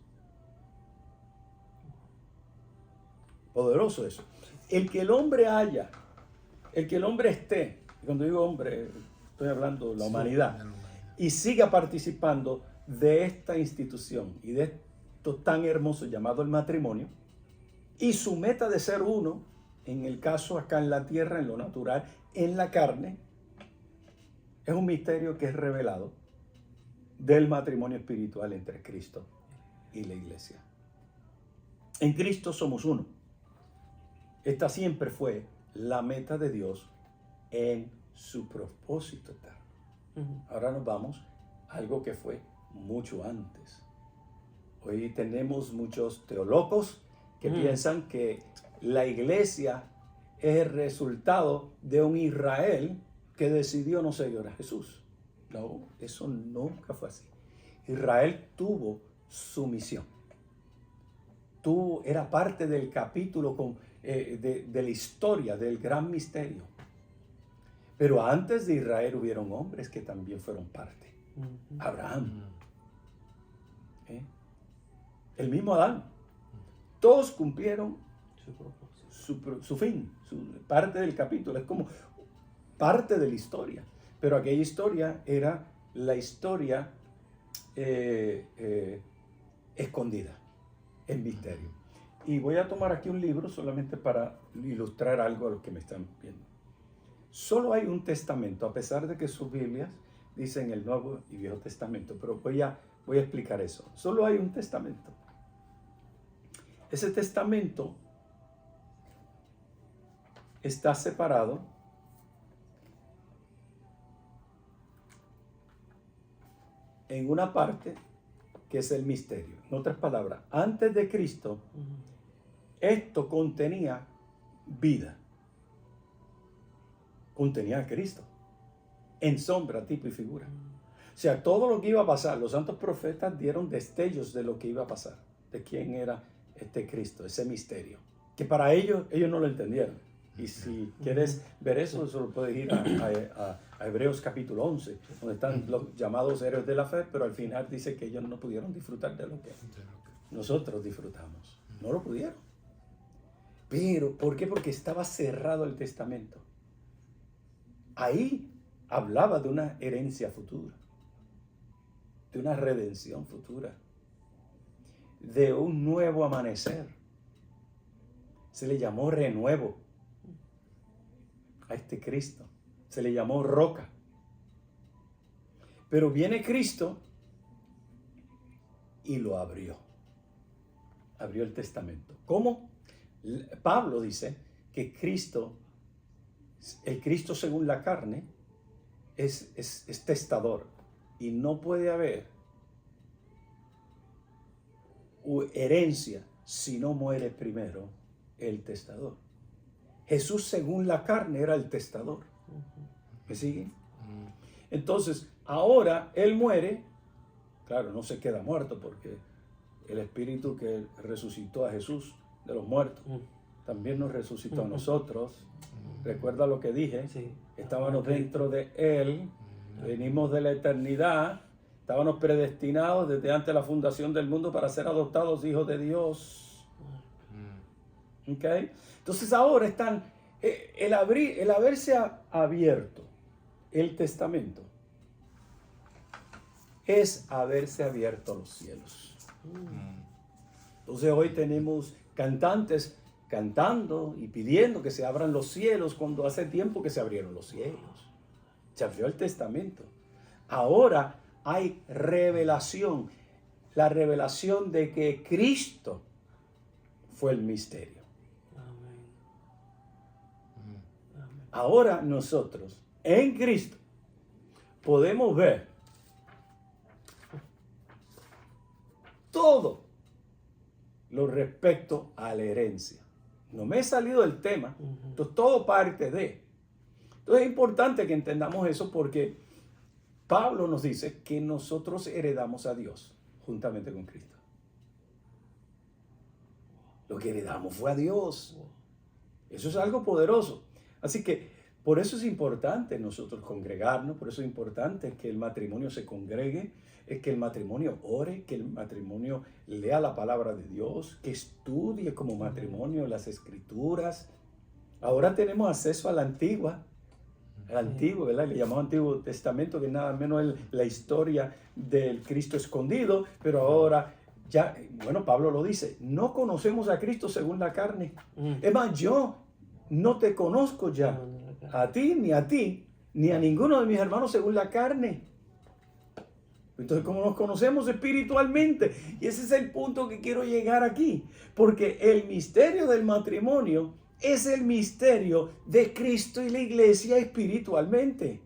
Poderoso eso. El que el hombre haya, el que el hombre esté, y cuando digo hombre, estoy hablando de la humanidad, y siga participando de esta institución y de esto tan hermoso llamado el matrimonio, y su meta de ser uno, en el caso acá en la tierra, en lo natural, en la carne, es un misterio que es revelado del matrimonio espiritual entre Cristo y la iglesia. En Cristo somos uno. Esta siempre fue la meta de Dios en su propósito eterno. Ahora nos vamos a algo que fue mucho antes. Hoy tenemos muchos teólogos que piensan que la iglesia es el resultado de un Israel que decidió no seguir a Jesús. No, eso nunca fue así. Israel tuvo su misión. Era parte del capítulo de la historia, del gran misterio. Pero antes de Israel hubieron hombres que también fueron parte. Abraham, ¿eh? El mismo Adán. Todos cumplieron Su propósito. su fin, parte del capítulo. Es como parte de la historia. Pero aquella historia era la historia escondida, en misterio. Y voy a tomar aquí un libro solamente para ilustrar algo a lo que me están viendo. Solo hay un testamento, a pesar de que sus Biblias dicen el Nuevo y Viejo Testamento, pero voy a explicar eso. Solo hay un testamento. Ese testamento está separado en una parte que es el misterio. En otras palabras, antes de Cristo, esto contenía vida. Contenía a Cristo en sombra, tipo y figura. O sea, todo lo que iba a pasar, los santos profetas dieron destellos de lo que iba a pasar, de quién era este Cristo, ese misterio, que para ellos no lo entendieron. Y si quieres ver eso, lo puedes ir a Hebreos capítulo 11, donde están los llamados héroes de la fe, pero al final dice que ellos no pudieron disfrutar de lo que nosotros disfrutamos. No lo pudieron. Pero, ¿por qué? Porque estaba cerrado el testamento. Ahí hablaba de una herencia futura, de una redención futura, de un nuevo amanecer. Se le llamó renuevo a este Cristo. Se le llamó roca. Pero viene Cristo y lo abrió. Abrió el testamento. ¿Cómo? Pablo dice que Cristo, el Cristo según la carne, es testador. Y no puede haber herencia si no muere primero el testador. Jesús según la carne era el testador. ¿Me siguen? Entonces, ahora Él muere. Claro, no se queda muerto porque el Espíritu que resucitó a Jesús de los muertos también nos resucitó a nosotros. Recuerda lo que dije. Sí. Estábamos dentro de Él. Venimos de la eternidad. Estábamos predestinados desde antes de la fundación del mundo para ser adoptados hijos de Dios. ¿Ok? Entonces ahora están, el haberse abierto el testamento es haberse abierto los cielos. Entonces hoy tenemos cantantes cantando y pidiendo que se abran los cielos cuando hace tiempo que se abrieron los cielos. Se abrió el testamento. Ahora hay revelación, la revelación de que Cristo fue el misterio. Ahora nosotros, en Cristo, podemos ver todo lo respecto a la herencia. No me he salido del tema, entonces todo parte de. Entonces es importante que entendamos eso porque Pablo nos dice que nosotros heredamos a Dios juntamente con Cristo. Lo que heredamos fue a Dios. Eso es algo poderoso. Así que por eso es importante nosotros congregarnos, por eso es importante que el matrimonio se congregue, que el matrimonio ore, que el matrimonio lea la palabra de Dios, que estudie como matrimonio las escrituras. Ahora tenemos acceso a la antigua, ¿verdad? Le llamamos Antiguo Testamento, que nada menos es la historia del Cristo escondido, pero ahora ya, bueno, Pablo lo dice, no conocemos a Cristo según la carne. Es más, yo no te conozco ya, a ti, ni a ninguno de mis hermanos según la carne. Entonces, ¿cómo nos conocemos espiritualmente? Y ese es el punto que quiero llegar aquí, porque el misterio del matrimonio es el misterio de Cristo y la iglesia espiritualmente.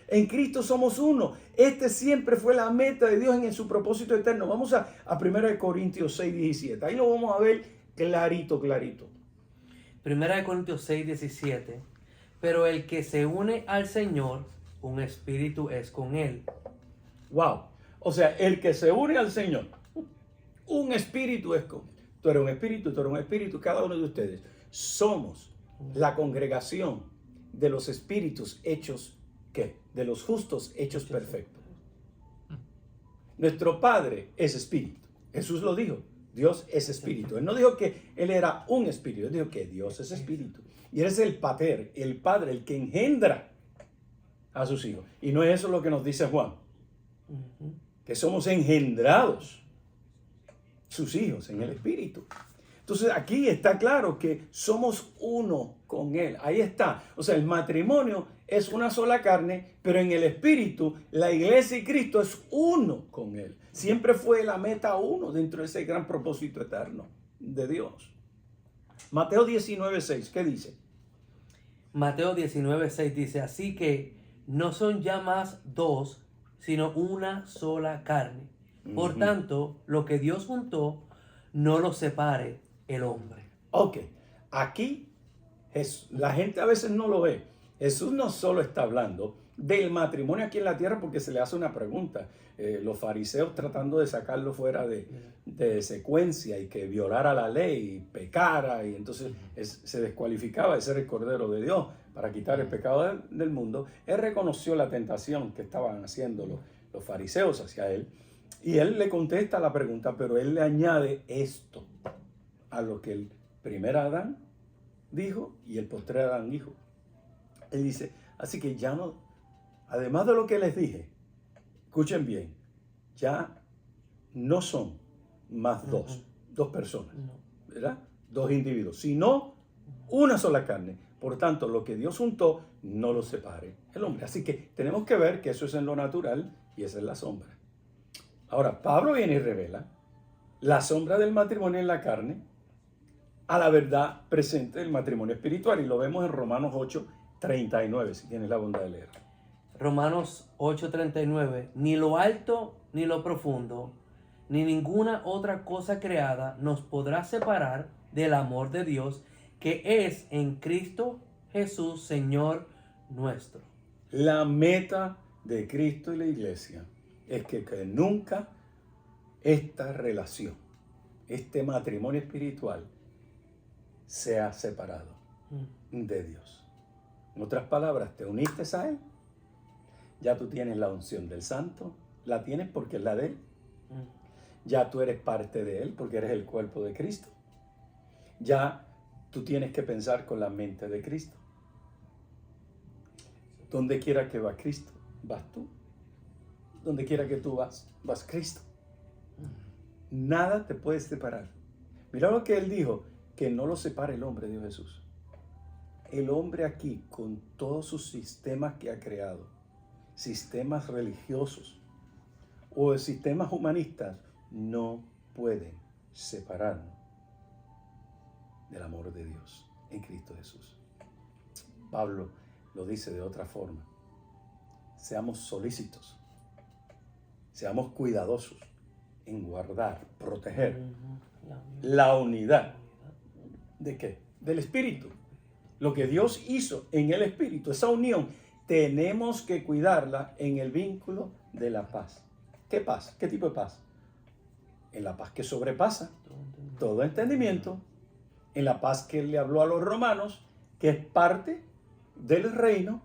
En Cristo somos uno. Este siempre fue la meta de Dios en su propósito eterno. Vamos a 1 Corintios 6, 17. Ahí lo vamos a ver clarito. 1 Corintios 6, 17. Pero el que se une al Señor, un espíritu es con él. Wow. O sea, el que se une al Señor, un espíritu es con él. Tú eres un espíritu, cada uno de ustedes. Somos la congregación de los espíritus hechos, ¿qué? De los justos hechos perfectos. Nuestro Padre es espíritu. Jesús lo dijo. Dios es espíritu. Él no dijo que Él era un espíritu. Él dijo que Dios es espíritu. Y Él es el pater, el Padre, el que engendra a sus hijos. Y no es eso lo que nos dice Juan. Que somos engendrados sus hijos en el espíritu. Entonces aquí está claro que somos uno con Él. Ahí está. O sea, el matrimonio es una sola carne, pero en el espíritu la iglesia y Cristo es uno con Él. Siempre fue la meta uno dentro de ese gran propósito eterno de Dios. Mateo 19:6, ¿qué dice? Mateo 19:6 dice, así que no son ya más dos, sino una sola carne. Por tanto, lo que Dios juntó, no lo separe el hombre. Ok, aquí la gente a veces no lo ve. Jesús no solo está hablando del matrimonio aquí en la tierra porque se le hace una pregunta. Los fariseos tratando de sacarlo fuera de secuencia y que violara la ley y pecara, y entonces se descualificaba de ser el Cordero de Dios para quitar el pecado del mundo. Él reconoció la tentación que estaban haciendo los fariseos hacia él, y él le contesta la pregunta, pero él le añade esto a lo que el primer Adán dijo y el postrer Adán dijo. Él dice, así que ya no, además de lo que les dije, escuchen bien, ya no son más dos personas, ¿verdad? Dos individuos, sino una sola carne. Por tanto, lo que Dios juntó, no lo separe el hombre. Así que tenemos que ver que eso es en lo natural y esa es la sombra. Ahora, Pablo viene y revela la sombra del matrimonio en la carne a la verdad presente del matrimonio espiritual, y lo vemos en Romanos 8:39, si tienes la bondad de leer. Romanos 8:39, ni lo alto ni lo profundo, ni ninguna otra cosa creada nos podrá separar del amor de Dios que es en Cristo Jesús, Señor nuestro. La meta de Cristo y la iglesia es que nunca esta relación, este matrimonio espiritual, sea separado de Dios. En otras palabras, te uniste a Él, ya tú tienes la unción del Santo, la tienes porque es la de Él. Ya tú eres parte de Él porque eres el cuerpo de Cristo. Ya tú tienes que pensar con la mente de Cristo. Donde quiera que va Cristo, vas tú. Donde quiera que tú vas Cristo. Nada te puede separar. Mira lo que Él dijo, que no lo separe el hombre, dijo Jesús. El hombre aquí, con todos sus sistemas que ha creado, sistemas religiosos o sistemas humanistas, no pueden separarnos del amor de Dios en Cristo Jesús. Pablo lo dice de otra forma. Seamos solícitos, seamos cuidadosos en guardar, proteger la unidad. ¿De qué? Del Espíritu. Lo que Dios hizo en el Espíritu, esa unión, tenemos que cuidarla en el vínculo de la paz. ¿Qué paz? ¿Qué tipo de paz? En la paz que sobrepasa todo entendimiento, en la paz que Él le habló a los romanos, que es parte del reino.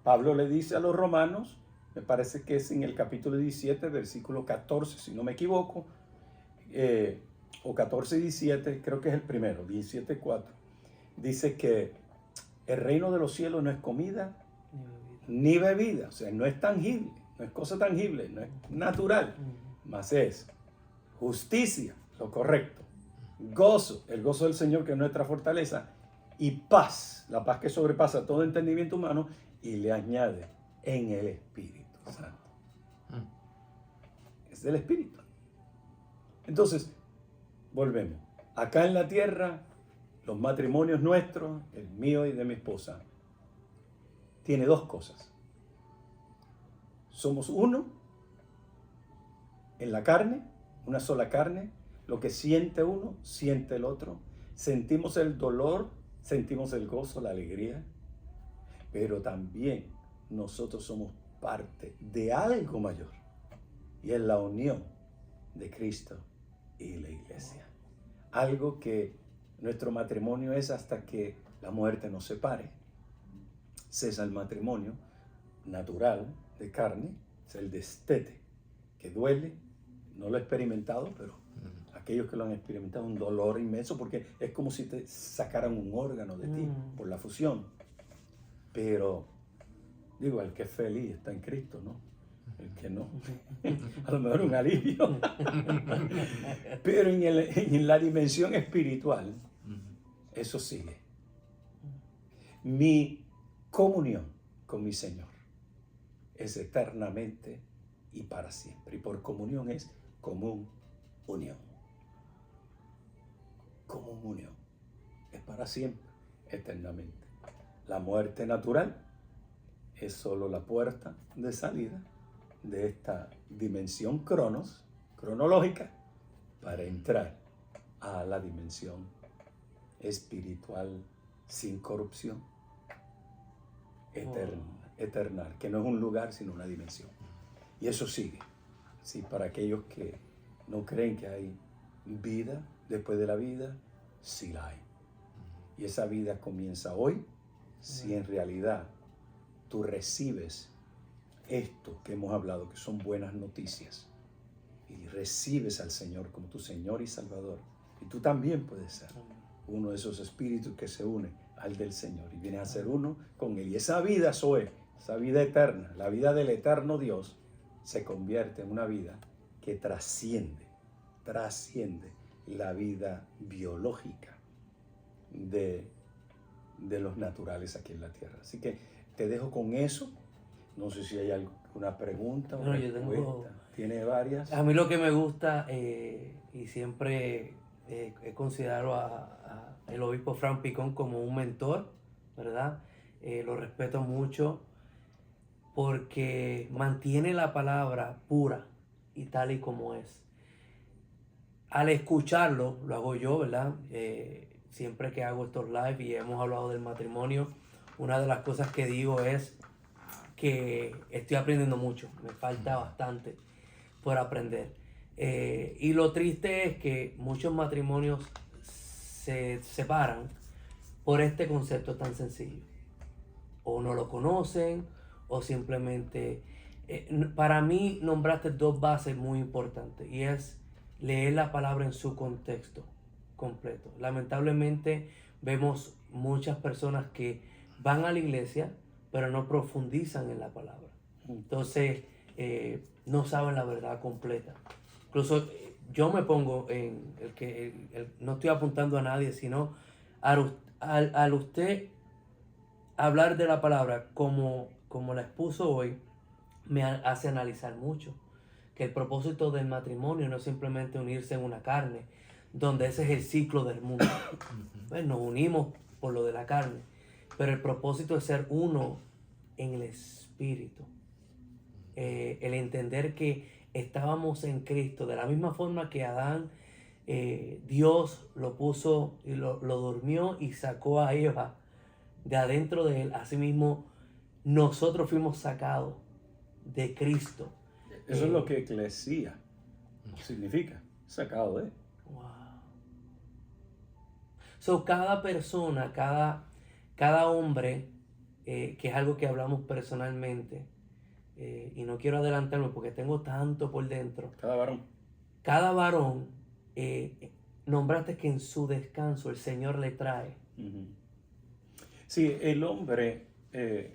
Pablo le dice a los romanos, me parece que es en el capítulo 17, versículo 14, si no me equivoco, o 14 y 17, creo que es el primero, 17:4. Dice que el reino de los cielos no es comida ni bebida, o sea, no es tangible, no es cosa tangible, no es natural, mas es justicia, lo correcto, gozo, el gozo del Señor que es nuestra fortaleza, y paz, la paz que sobrepasa todo entendimiento humano, y le añade en el Espíritu Santo. Es del Espíritu. Entonces, volvemos. Acá en la tierra, los matrimonios nuestros, el mío y de mi esposa, tiene dos cosas. Somos uno en la carne, una sola carne. Lo que siente uno, siente el otro. Sentimos el dolor, sentimos el gozo, la alegría. Pero también nosotros somos parte de algo mayor. Y es la unión de Cristo y la iglesia. Algo que nuestro matrimonio es hasta que la muerte nos separe. Cesa el matrimonio natural de carne, es el destete. que duele, no lo he experimentado, pero aquellos que lo han experimentado, un dolor inmenso, porque es como si te sacaran un órgano de ti por la fusión. Pero, digo, el que es feliz está en Cristo, ¿no? El que no, a lo mejor un alivio. Pero en la dimensión espiritual, eso sigue. Mi comunión con mi Señor es eternamente y para siempre. Y por comunión es común unión. Común unión. Es para siempre, eternamente. La muerte natural es solo la puerta de salida de esta dimensión cronológica, para entrar a la dimensión espiritual sin corrupción, eterna, que no es un lugar sino una dimensión. Y eso sigue. Sí, para aquellos que no creen que hay vida después de la vida, sí la hay. Y esa vida comienza hoy si en realidad tú recibes esto que hemos hablado, que son buenas noticias, y recibes al Señor como tu Señor y Salvador. Y tú también puedes ser uno de esos espíritus que se une al del Señor y vienes a ser uno con Él. Y esa vida, Zoe, esa vida eterna, la vida del eterno Dios, se convierte en una vida que trasciende la vida biológica de los naturales aquí en la tierra. Así que te dejo con eso. No sé si hay alguna pregunta o respuesta. Tiene varias. A mí lo que me gusta, y siempre he considerado a el obispo Frank Picón como un mentor, ¿verdad? Lo respeto mucho porque mantiene la palabra pura y tal y como es. Al escucharlo, lo hago yo, ¿verdad? Siempre que hago estos live y hemos hablado del matrimonio, una de las cosas que digo es que estoy aprendiendo mucho, me falta bastante por aprender. Y lo triste es que muchos matrimonios se separan por este concepto tan sencillo. O no lo conocen, o simplemente... para mí nombraste dos bases muy importantes, y es leer la palabra en su contexto completo. Lamentablemente vemos muchas personas que van a la iglesia, pero no profundizan en la palabra. Entonces, no saben la verdad completa. Incluso yo me pongo en el que no estoy apuntando a nadie, sino al usted hablar de la palabra como la expuso hoy, me hace analizar mucho. Que el propósito del matrimonio no es simplemente unirse en una carne, donde ese es el ciclo del mundo. Pues nos unimos por lo de la carne, pero el propósito es ser uno en el espíritu. El entender que estábamos en Cristo, de la misma forma que Adán, Dios lo puso y lo durmió y sacó a Eva de adentro de él. Asimismo, nosotros fuimos sacados de Cristo. Eso es lo que eclesía significa, sacado de. Wow. So, cada persona, cada hombre, que es algo que hablamos personalmente, y no quiero adelantarme porque tengo tanto por dentro. Cada varón, nombraste que en su descanso el Señor le trae. Sí, el hombre...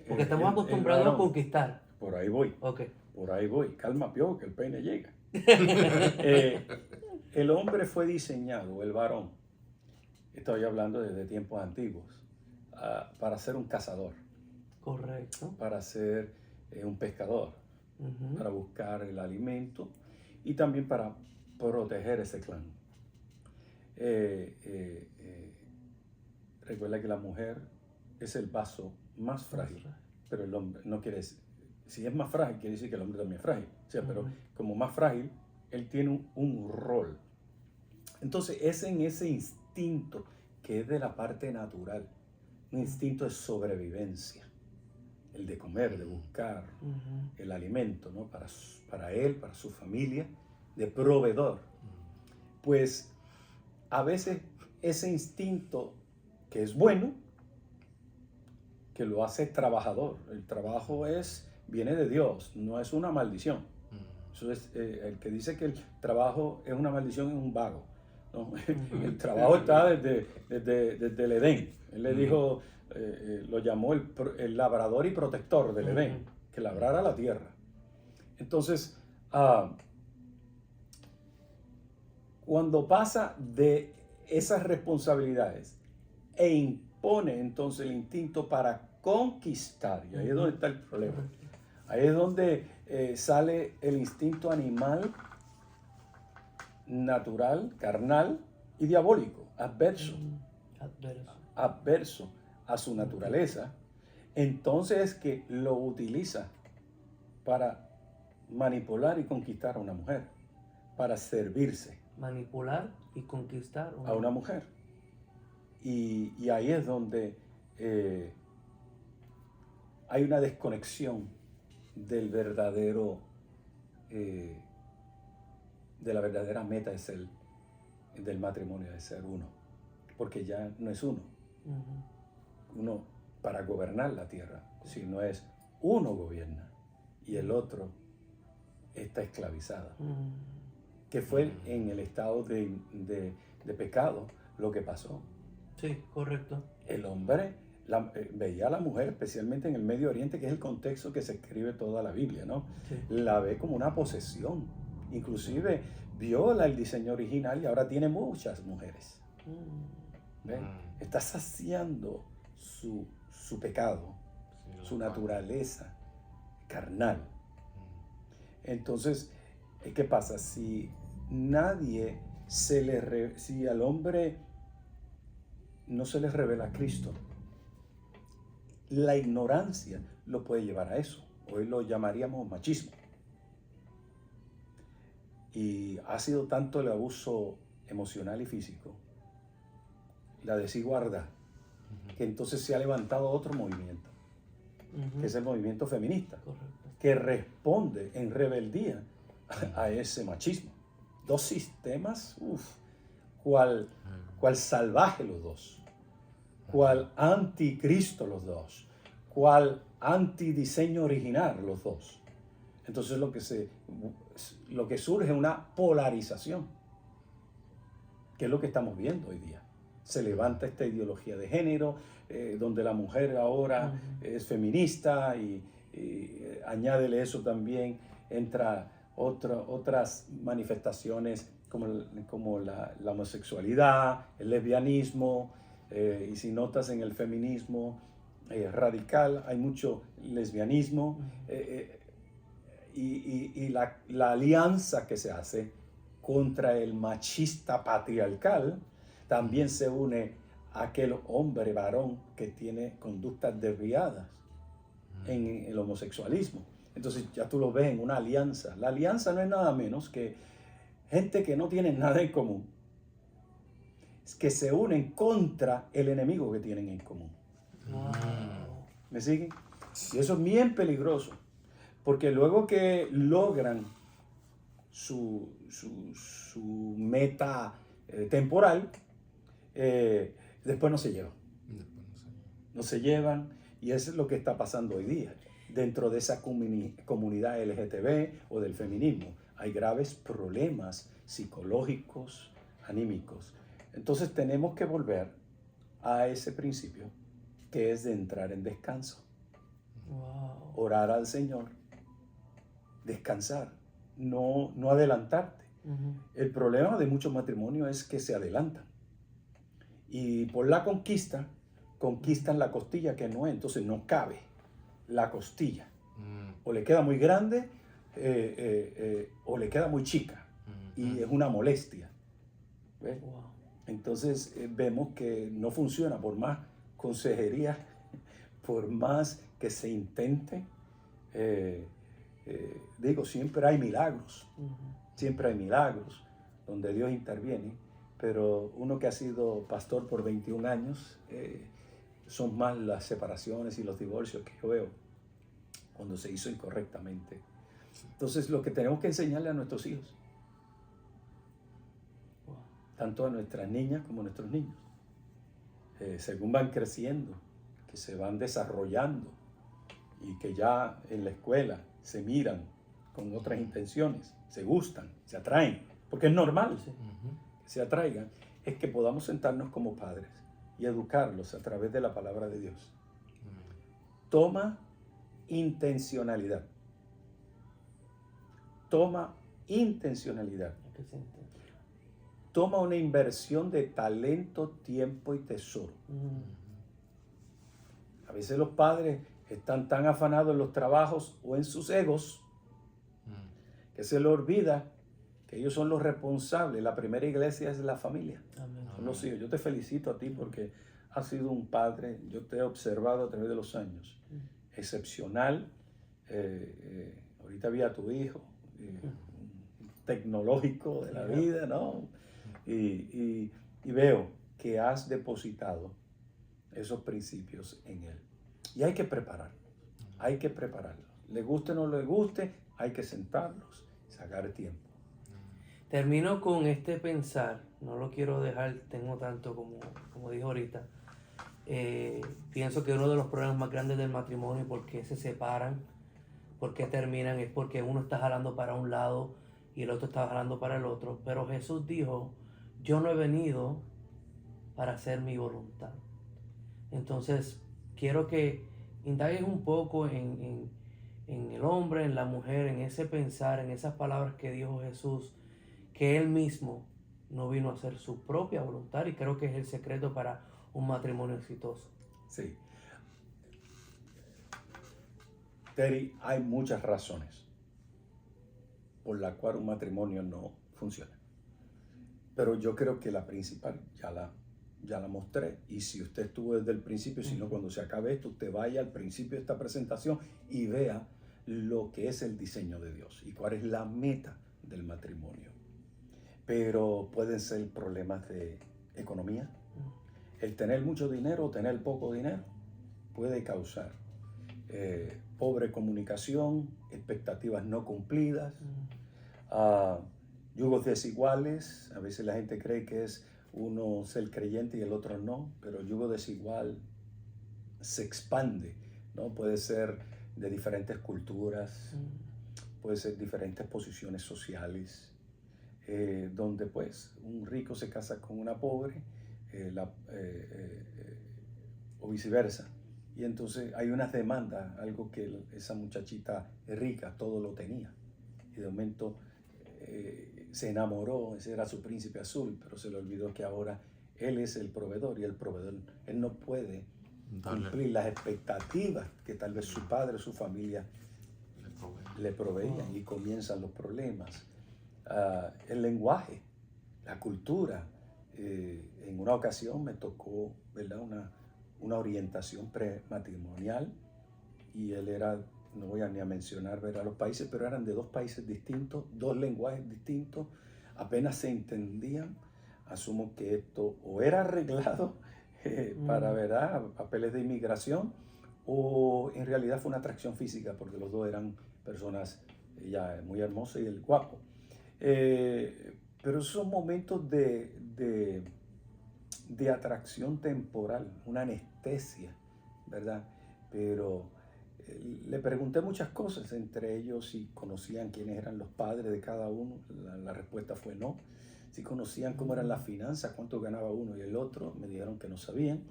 porque estamos acostumbrados a conquistar. Por ahí voy. Okay. Por ahí voy. Calma, piojo, que el peine llega. El hombre fue diseñado, el varón, estoy hablando desde tiempos antiguos, para ser un cazador. Correcto. Para ser un pescador, para buscar el alimento y también para proteger ese clan. Recuerda que la mujer es el vaso más frágil, pero el hombre no quiere decir, si es más frágil quiere decir que el hombre también es frágil, o sea, pero como más frágil, él tiene un rol. Entonces es en ese instinto que es de la parte natural, un instinto de sobrevivencia, el de comer, de buscar el alimento, ¿no? Para él, para su familia, de proveedor. Pues a veces ese instinto que es bueno, que lo hace trabajador. El trabajo viene de Dios, no es una maldición. Eso es, el que dice que el trabajo es una maldición es un vago, ¿no? El trabajo está desde el Edén. Él le dijo, lo llamó el labrador y protector del Edén, que labrara la tierra. Entonces, cuando pasa de esas responsabilidades e impone entonces el instinto para conquistar, y ahí es donde está el problema. Ahí es donde sale el instinto animal, natural, carnal y diabólico, adverso a su naturaleza. Entonces es que lo utiliza para manipular y conquistar a una mujer, para servirse. Manipular y conquistar a una mujer. Y ahí es donde hay una desconexión del verdadero, de la verdadera meta de ser, del matrimonio, de ser uno. Porque ya no es uno. Uno para gobernar la tierra, sino es uno gobierna y el otro está esclavizado. Que fue en el estado de pecado lo que pasó. Sí, correcto. El hombre veía a la mujer, especialmente en el Medio Oriente, que es el contexto que se escribe toda la Biblia, ¿no? Sí. La ve como una posesión. Inclusive viola el diseño original y ahora tiene muchas mujeres. ¿Ve? Está saciando su pecado, sí, su naturaleza carnal. Entonces, ¿qué pasa? Si nadie si al hombre no se le revela a Cristo, la ignorancia lo puede llevar a eso. Hoy lo llamaríamos machismo. Y ha sido tanto el abuso emocional y físico, la desigualdad, que entonces se ha levantado otro movimiento, que es el movimiento feminista, que responde en rebeldía a ese machismo. Dos sistemas, cual salvaje los dos, cual anticristo los dos, cual antidiseño original los dos. Entonces lo que surge es una polarización, que es lo que estamos viendo hoy día. Se levanta esta ideología de género, donde la mujer ahora es feminista y añádele eso también, entra otras manifestaciones como la homosexualidad, el lesbianismo, y si notas en el feminismo radical hay mucho lesbianismo, y la alianza que se hace contra el machista patriarcal también se une a aquel hombre varón que tiene conductas desviadas en el homosexualismo. Entonces ya tú lo ves en una alianza. La alianza no es nada menos que gente que no tiene nada en común, que se unen contra el enemigo que tienen en común. ¿Me siguen? Y eso es bien peligroso, porque luego que logran su meta temporal, después no se llevan. No se llevan, y eso es lo que está pasando hoy día. Dentro de esa comunidad LGTB o del feminismo hay graves problemas psicológicos, anímicos. Entonces tenemos que volver a ese principio que es de entrar en descanso. Orar al Señor, descansar, no adelantarte. El problema de muchos matrimonios es que se adelantan y por la conquistan la costilla que no es, entonces no cabe la costilla, o le queda muy grande o le queda muy chica, y es una molestia. ¿Ves? Entonces vemos que no funciona, por más consejería, por más que se intente. Siempre hay milagros, siempre hay milagros donde Dios interviene, pero uno que ha sido pastor por 21 años, son más las separaciones y los divorcios que yo veo cuando se hizo incorrectamente. Entonces lo que tenemos que enseñarle a nuestros hijos, tanto a nuestras niñas como a nuestros niños, según van creciendo, que se van desarrollando y que ya en la escuela se miran con otras intenciones, se gustan, se atraen, porque es normal Sí. que se atraigan, es que podamos sentarnos como padres y educarlos a través de la palabra de Dios. Toma intencionalidad. Toma intencionalidad. Es que se entiende. Toma una inversión de talento, tiempo y tesoro. A veces los padres están tan afanados en los trabajos o en sus egos que se les olvida que ellos son los responsables. La primera iglesia es la familia. Amén. Son los hijos. Yo te felicito a ti porque has sido un padre, yo te he observado a través de los años, excepcional. Ahorita vi a tu hijo, tecnológico de la vida, ¿no? Y veo que has depositado esos principios en él. Y hay que prepararlos, hay que prepararlos. Le guste o no le guste, hay que sentarlos, sacar tiempo. Termino con este pensar, no lo quiero dejar, tengo tanto como dije ahorita. Pienso que uno de los problemas más grandes del matrimonio, por qué se separan, por qué terminan, es porque uno está jalando para un lado y el otro está jalando para el otro. Pero Jesús dijo, yo no he venido para hacer mi voluntad. Entonces, quiero que indagues un poco en el hombre, en la mujer, en ese pensar, en esas palabras que dijo Jesús, que Él mismo no vino a hacer su propia voluntad, y creo que es el secreto para un matrimonio exitoso. Sí. Terry, hay muchas razones por las cuales un matrimonio no funciona. Pero yo creo que la principal ya la mostré. Y si usted estuvo desde el principio, si no, cuando se acabe esto, usted vaya al principio de esta presentación y vea lo que es el diseño de Dios y cuál es la meta del matrimonio. Pero pueden ser problemas de economía. El tener mucho dinero o tener poco dinero puede causar pobre comunicación, expectativas no cumplidas, yugos desiguales. A veces la gente cree que es uno ser creyente y el otro no, pero el yugo desigual se expande, ¿no? Puede ser de diferentes culturas, puede ser diferentes posiciones sociales, donde pues un rico se casa con una pobre, o viceversa. Y entonces hay unas demandas, algo que esa muchachita rica todo lo tenía. Y de momento se enamoró, ese era su príncipe azul, pero se le olvidó que ahora él es el proveedor, y el proveedor, él no puede cumplir las expectativas que tal vez su padre, su familia le proveían, y comienzan los problemas. El lenguaje, la cultura. En una ocasión me tocó, ¿verdad?, una orientación prematrimonial, y él era, no voy a ni a mencionar, ¿verdad?, los países, pero eran de dos países distintos, dos lenguajes distintos, apenas se entendían. Asumo que esto o era arreglado para, ¿verdad?, papeles de inmigración, o en realidad fue una atracción física, porque los dos eran personas ya muy hermosas y el guapo. Pero esos momentos de atracción temporal, una anestesia, ¿verdad? Pero le pregunté muchas cosas, entre ellos si conocían quiénes eran los padres de cada uno. La respuesta fue no. Si conocían cómo eran las finanzas, cuánto ganaba uno y el otro, me dijeron que no sabían.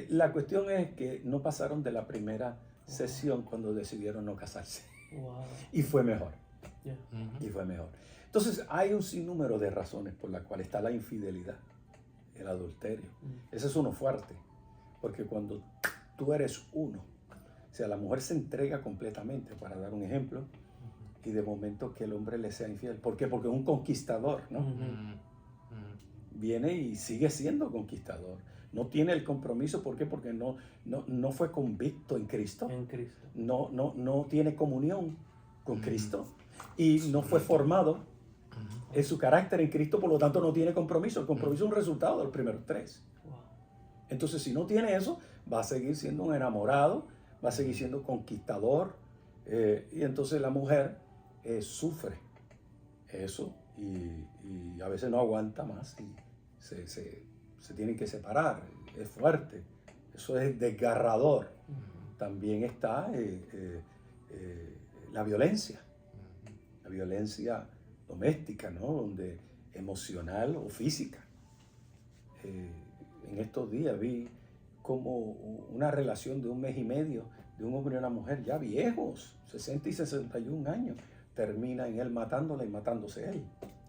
La cuestión es que no pasaron de la primera sesión cuando decidieron no casarse. Y fue mejor. Y fue mejor. Entonces hay un sinnúmero de razones por las cuales está la infidelidad, el adulterio. Ese es uno fuerte, porque cuando tú eres uno, o sea, la mujer se entrega completamente, para dar un ejemplo, y de momento que el hombre le sea infiel. ¿Por qué? Porque es un conquistador, ¿no? Viene y sigue siendo conquistador. No tiene el compromiso. ¿Por qué? Porque no fue convicto en Cristo. En Cristo. No tiene comunión con Cristo, y no fue formado en su carácter en Cristo, por lo tanto no tiene compromiso. El compromiso es un resultado de los primeros tres. Entonces, si no tiene eso, va a seguir siendo un enamorado, va a seguir siendo conquistador, y entonces la mujer sufre eso, y a veces no aguanta más y se tienen que separar. Es fuerte, eso es desgarrador. También está la violencia. la violencia doméstica, ¿no? Donde emocional o física. En estos días vi como una relación de 1 mes y medio de un hombre y una mujer ya viejos, 60 y 61 años, termina en él matándola y matándose él.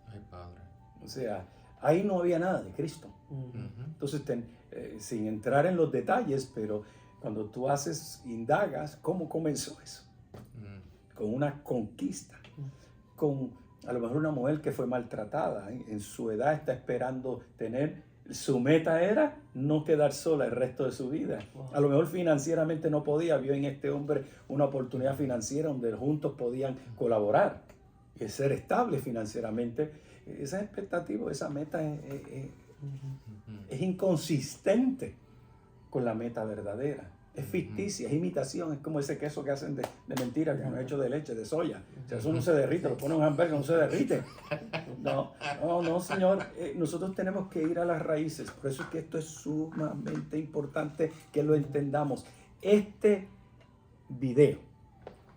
Ay, Padre. O sea, ahí no había nada de Cristo. Entonces, sin entrar en los detalles, pero cuando tú indagas, ¿cómo comenzó eso? Con una conquista, con a lo mejor una mujer que fue maltratada, en su edad está esperando su meta era no quedar sola el resto de su vida. Wow. A lo mejor financieramente no podía, vio en este hombre una oportunidad financiera donde juntos podían colaborar y ser estables financieramente. Esa expectativa, esa meta es inconsistente con la meta verdadera. Es ficticia, es imitación, es como ese queso que hacen de mentira, que han hecho de leche, de soya. O sea, eso no se derrite, lo ponen en un hamburger, no se derrite. No, señor. Nosotros tenemos que ir a las raíces. Por eso es que esto es sumamente importante que lo entendamos. Este video,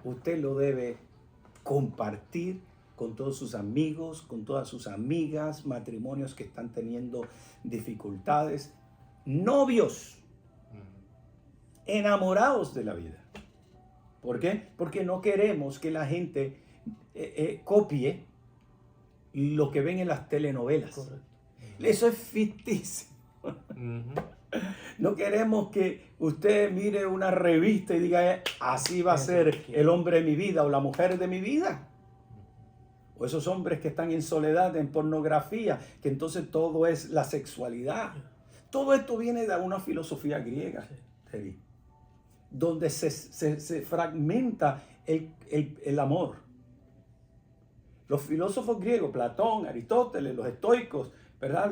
usted lo debe compartir con todos sus amigos, con todas sus amigas, matrimonios que están teniendo dificultades, novios, enamorados de la vida. ¿Por qué? Porque no queremos que la gente copie lo que ven en las telenovelas. Correcto. Eso es ficticio. No queremos que usted mire una revista y diga, así va a ser el hombre de mi vida o la mujer de mi vida. O esos hombres que están en soledad, en pornografía, que entonces todo es la sexualidad. Todo esto viene de una filosofía griega, Terry, donde se fragmenta el amor. Los filósofos griegos, Platón, Aristóteles, los estoicos, ¿verdad?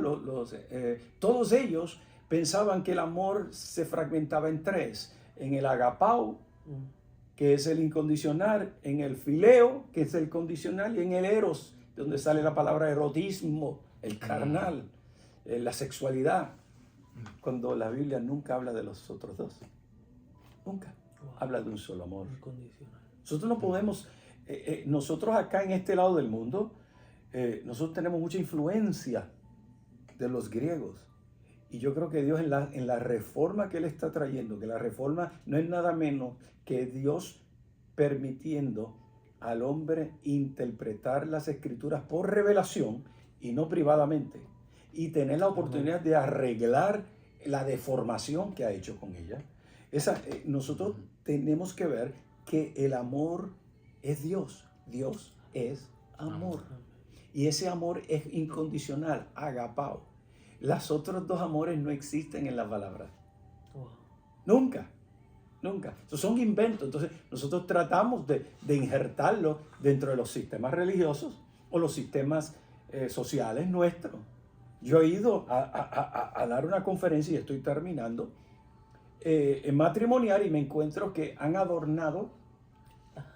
Todos ellos pensaban que el amor se fragmentaba en 3. En el agapao, que es el incondicional, en el fileo, que es el condicional, y en el eros, donde sale la palabra erotismo, el carnal, la sexualidad. Cuando la Biblia nunca habla de los otros dos. Nunca. Habla de un solo amor. Incondicional. Nosotros no podemos, nosotros acá en este lado del mundo, nosotros tenemos mucha influencia de los griegos. Y yo creo que Dios en la reforma que Él está trayendo, que la reforma no es nada menos que Dios permitiendo al hombre interpretar las escrituras por revelación y no privadamente, y tener la oportunidad de arreglar la deformación que ha hecho con ella. Nosotros tenemos que ver que el amor es Dios. Dios es amor. Y ese amor es incondicional, agapao. Los otros dos amores no existen en la palabra. Nunca. Esos son inventos. Entonces nosotros tratamos de injertarlo dentro de los sistemas religiosos o los sistemas sociales nuestros. Yo he ido a dar una conferencia y estoy terminando en matrimonial y me encuentro que han adornado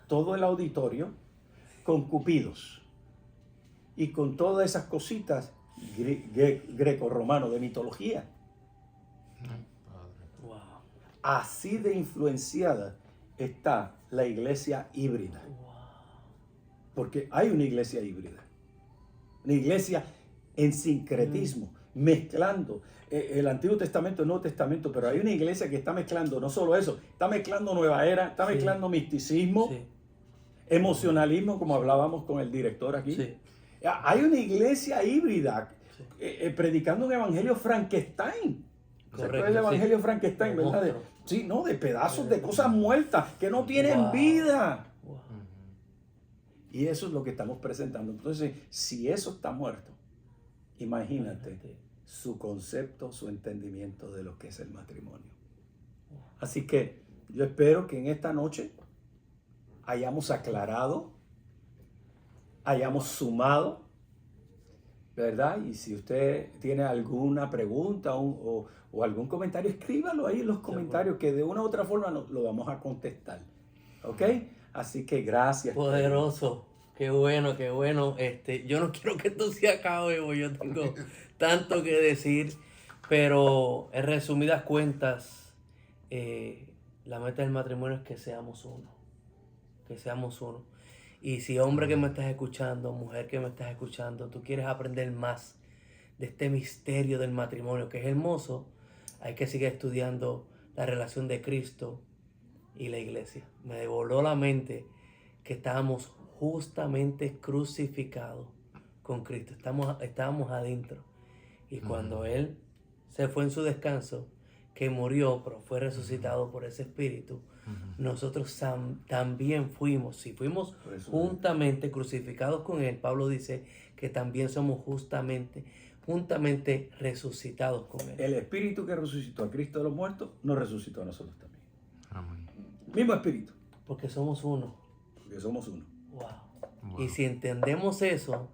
todo el auditorio con cupidos y con todas esas cositas greco-romano de mitología. Wow. Así de influenciada está la iglesia híbrida. Porque hay una iglesia híbrida. Una iglesia en sincretismo, mezclando el Antiguo Testamento, el Nuevo Testamento, pero hay una iglesia que está mezclando, no solo eso, está mezclando nueva era, está mezclando misticismo, emocionalismo, como hablábamos con el director aquí. Sí. Hay una iglesia híbrida predicando un evangelio Frankenstein. Correcto, el evangelio Frankenstein, ¿verdad? De pedazos de cosas muertas que no tienen vida. Wow. Y eso es lo que estamos presentando. Entonces, si eso está muerto, imagínate su concepto, su entendimiento de lo que es el matrimonio. Así que yo espero que en esta noche hayamos aclarado, hayamos sumado, ¿verdad? Y si usted tiene alguna pregunta o algún comentario, escríbalo ahí en los comentarios, que de una u otra forma lo vamos a contestar. ¿Ok? Así que gracias. Poderoso. Qué bueno, qué bueno. Yo no quiero que esto se acabe, porque yo tengo tanto que decir, pero en resumidas cuentas, la meta del matrimonio es que seamos uno. Que seamos uno. Y si hombre que me estás escuchando, mujer que me estás escuchando, tú quieres aprender más de este misterio del matrimonio que es hermoso, hay que seguir estudiando la relación de Cristo y la iglesia. Me voló la mente que estábamos justamente crucificados con Cristo. Estábamos adentro. Y cuando Él se fue en su descanso, que murió, pero fue resucitado por ese Espíritu, nosotros también fuimos, si fuimos juntamente crucificados con Él, Pablo dice que también somos juntamente resucitados con Él. El Espíritu que resucitó a Cristo de los muertos, nos resucitó a nosotros también. Amén. Mismo Espíritu, Porque somos uno. porque somos uno. Wow. Y si entendemos eso,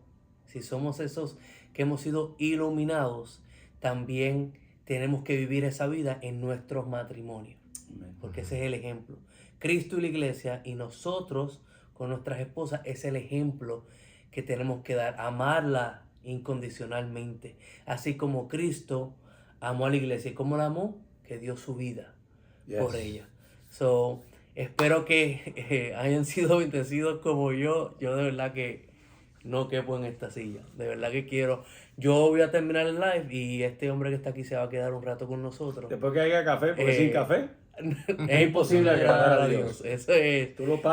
si somos esos que hemos sido iluminados, también tenemos que vivir esa vida en nuestros matrimonios. Amén. Porque ese es el ejemplo. Cristo y la iglesia y nosotros con nuestras esposas es el ejemplo que tenemos que dar. Amarla incondicionalmente. Así como Cristo amó a la iglesia. ¿Y cómo la amó? Que dio su vida por ella. So, espero que hayan sido bendecidos como yo. Yo de verdad que no quepo en esta silla. De verdad que quiero. Yo voy a terminar el live y este hombre que está aquí se va a quedar un rato con nosotros. Después que haya café, porque sin café Es imposible agradar a Dios. Eso es. tú lo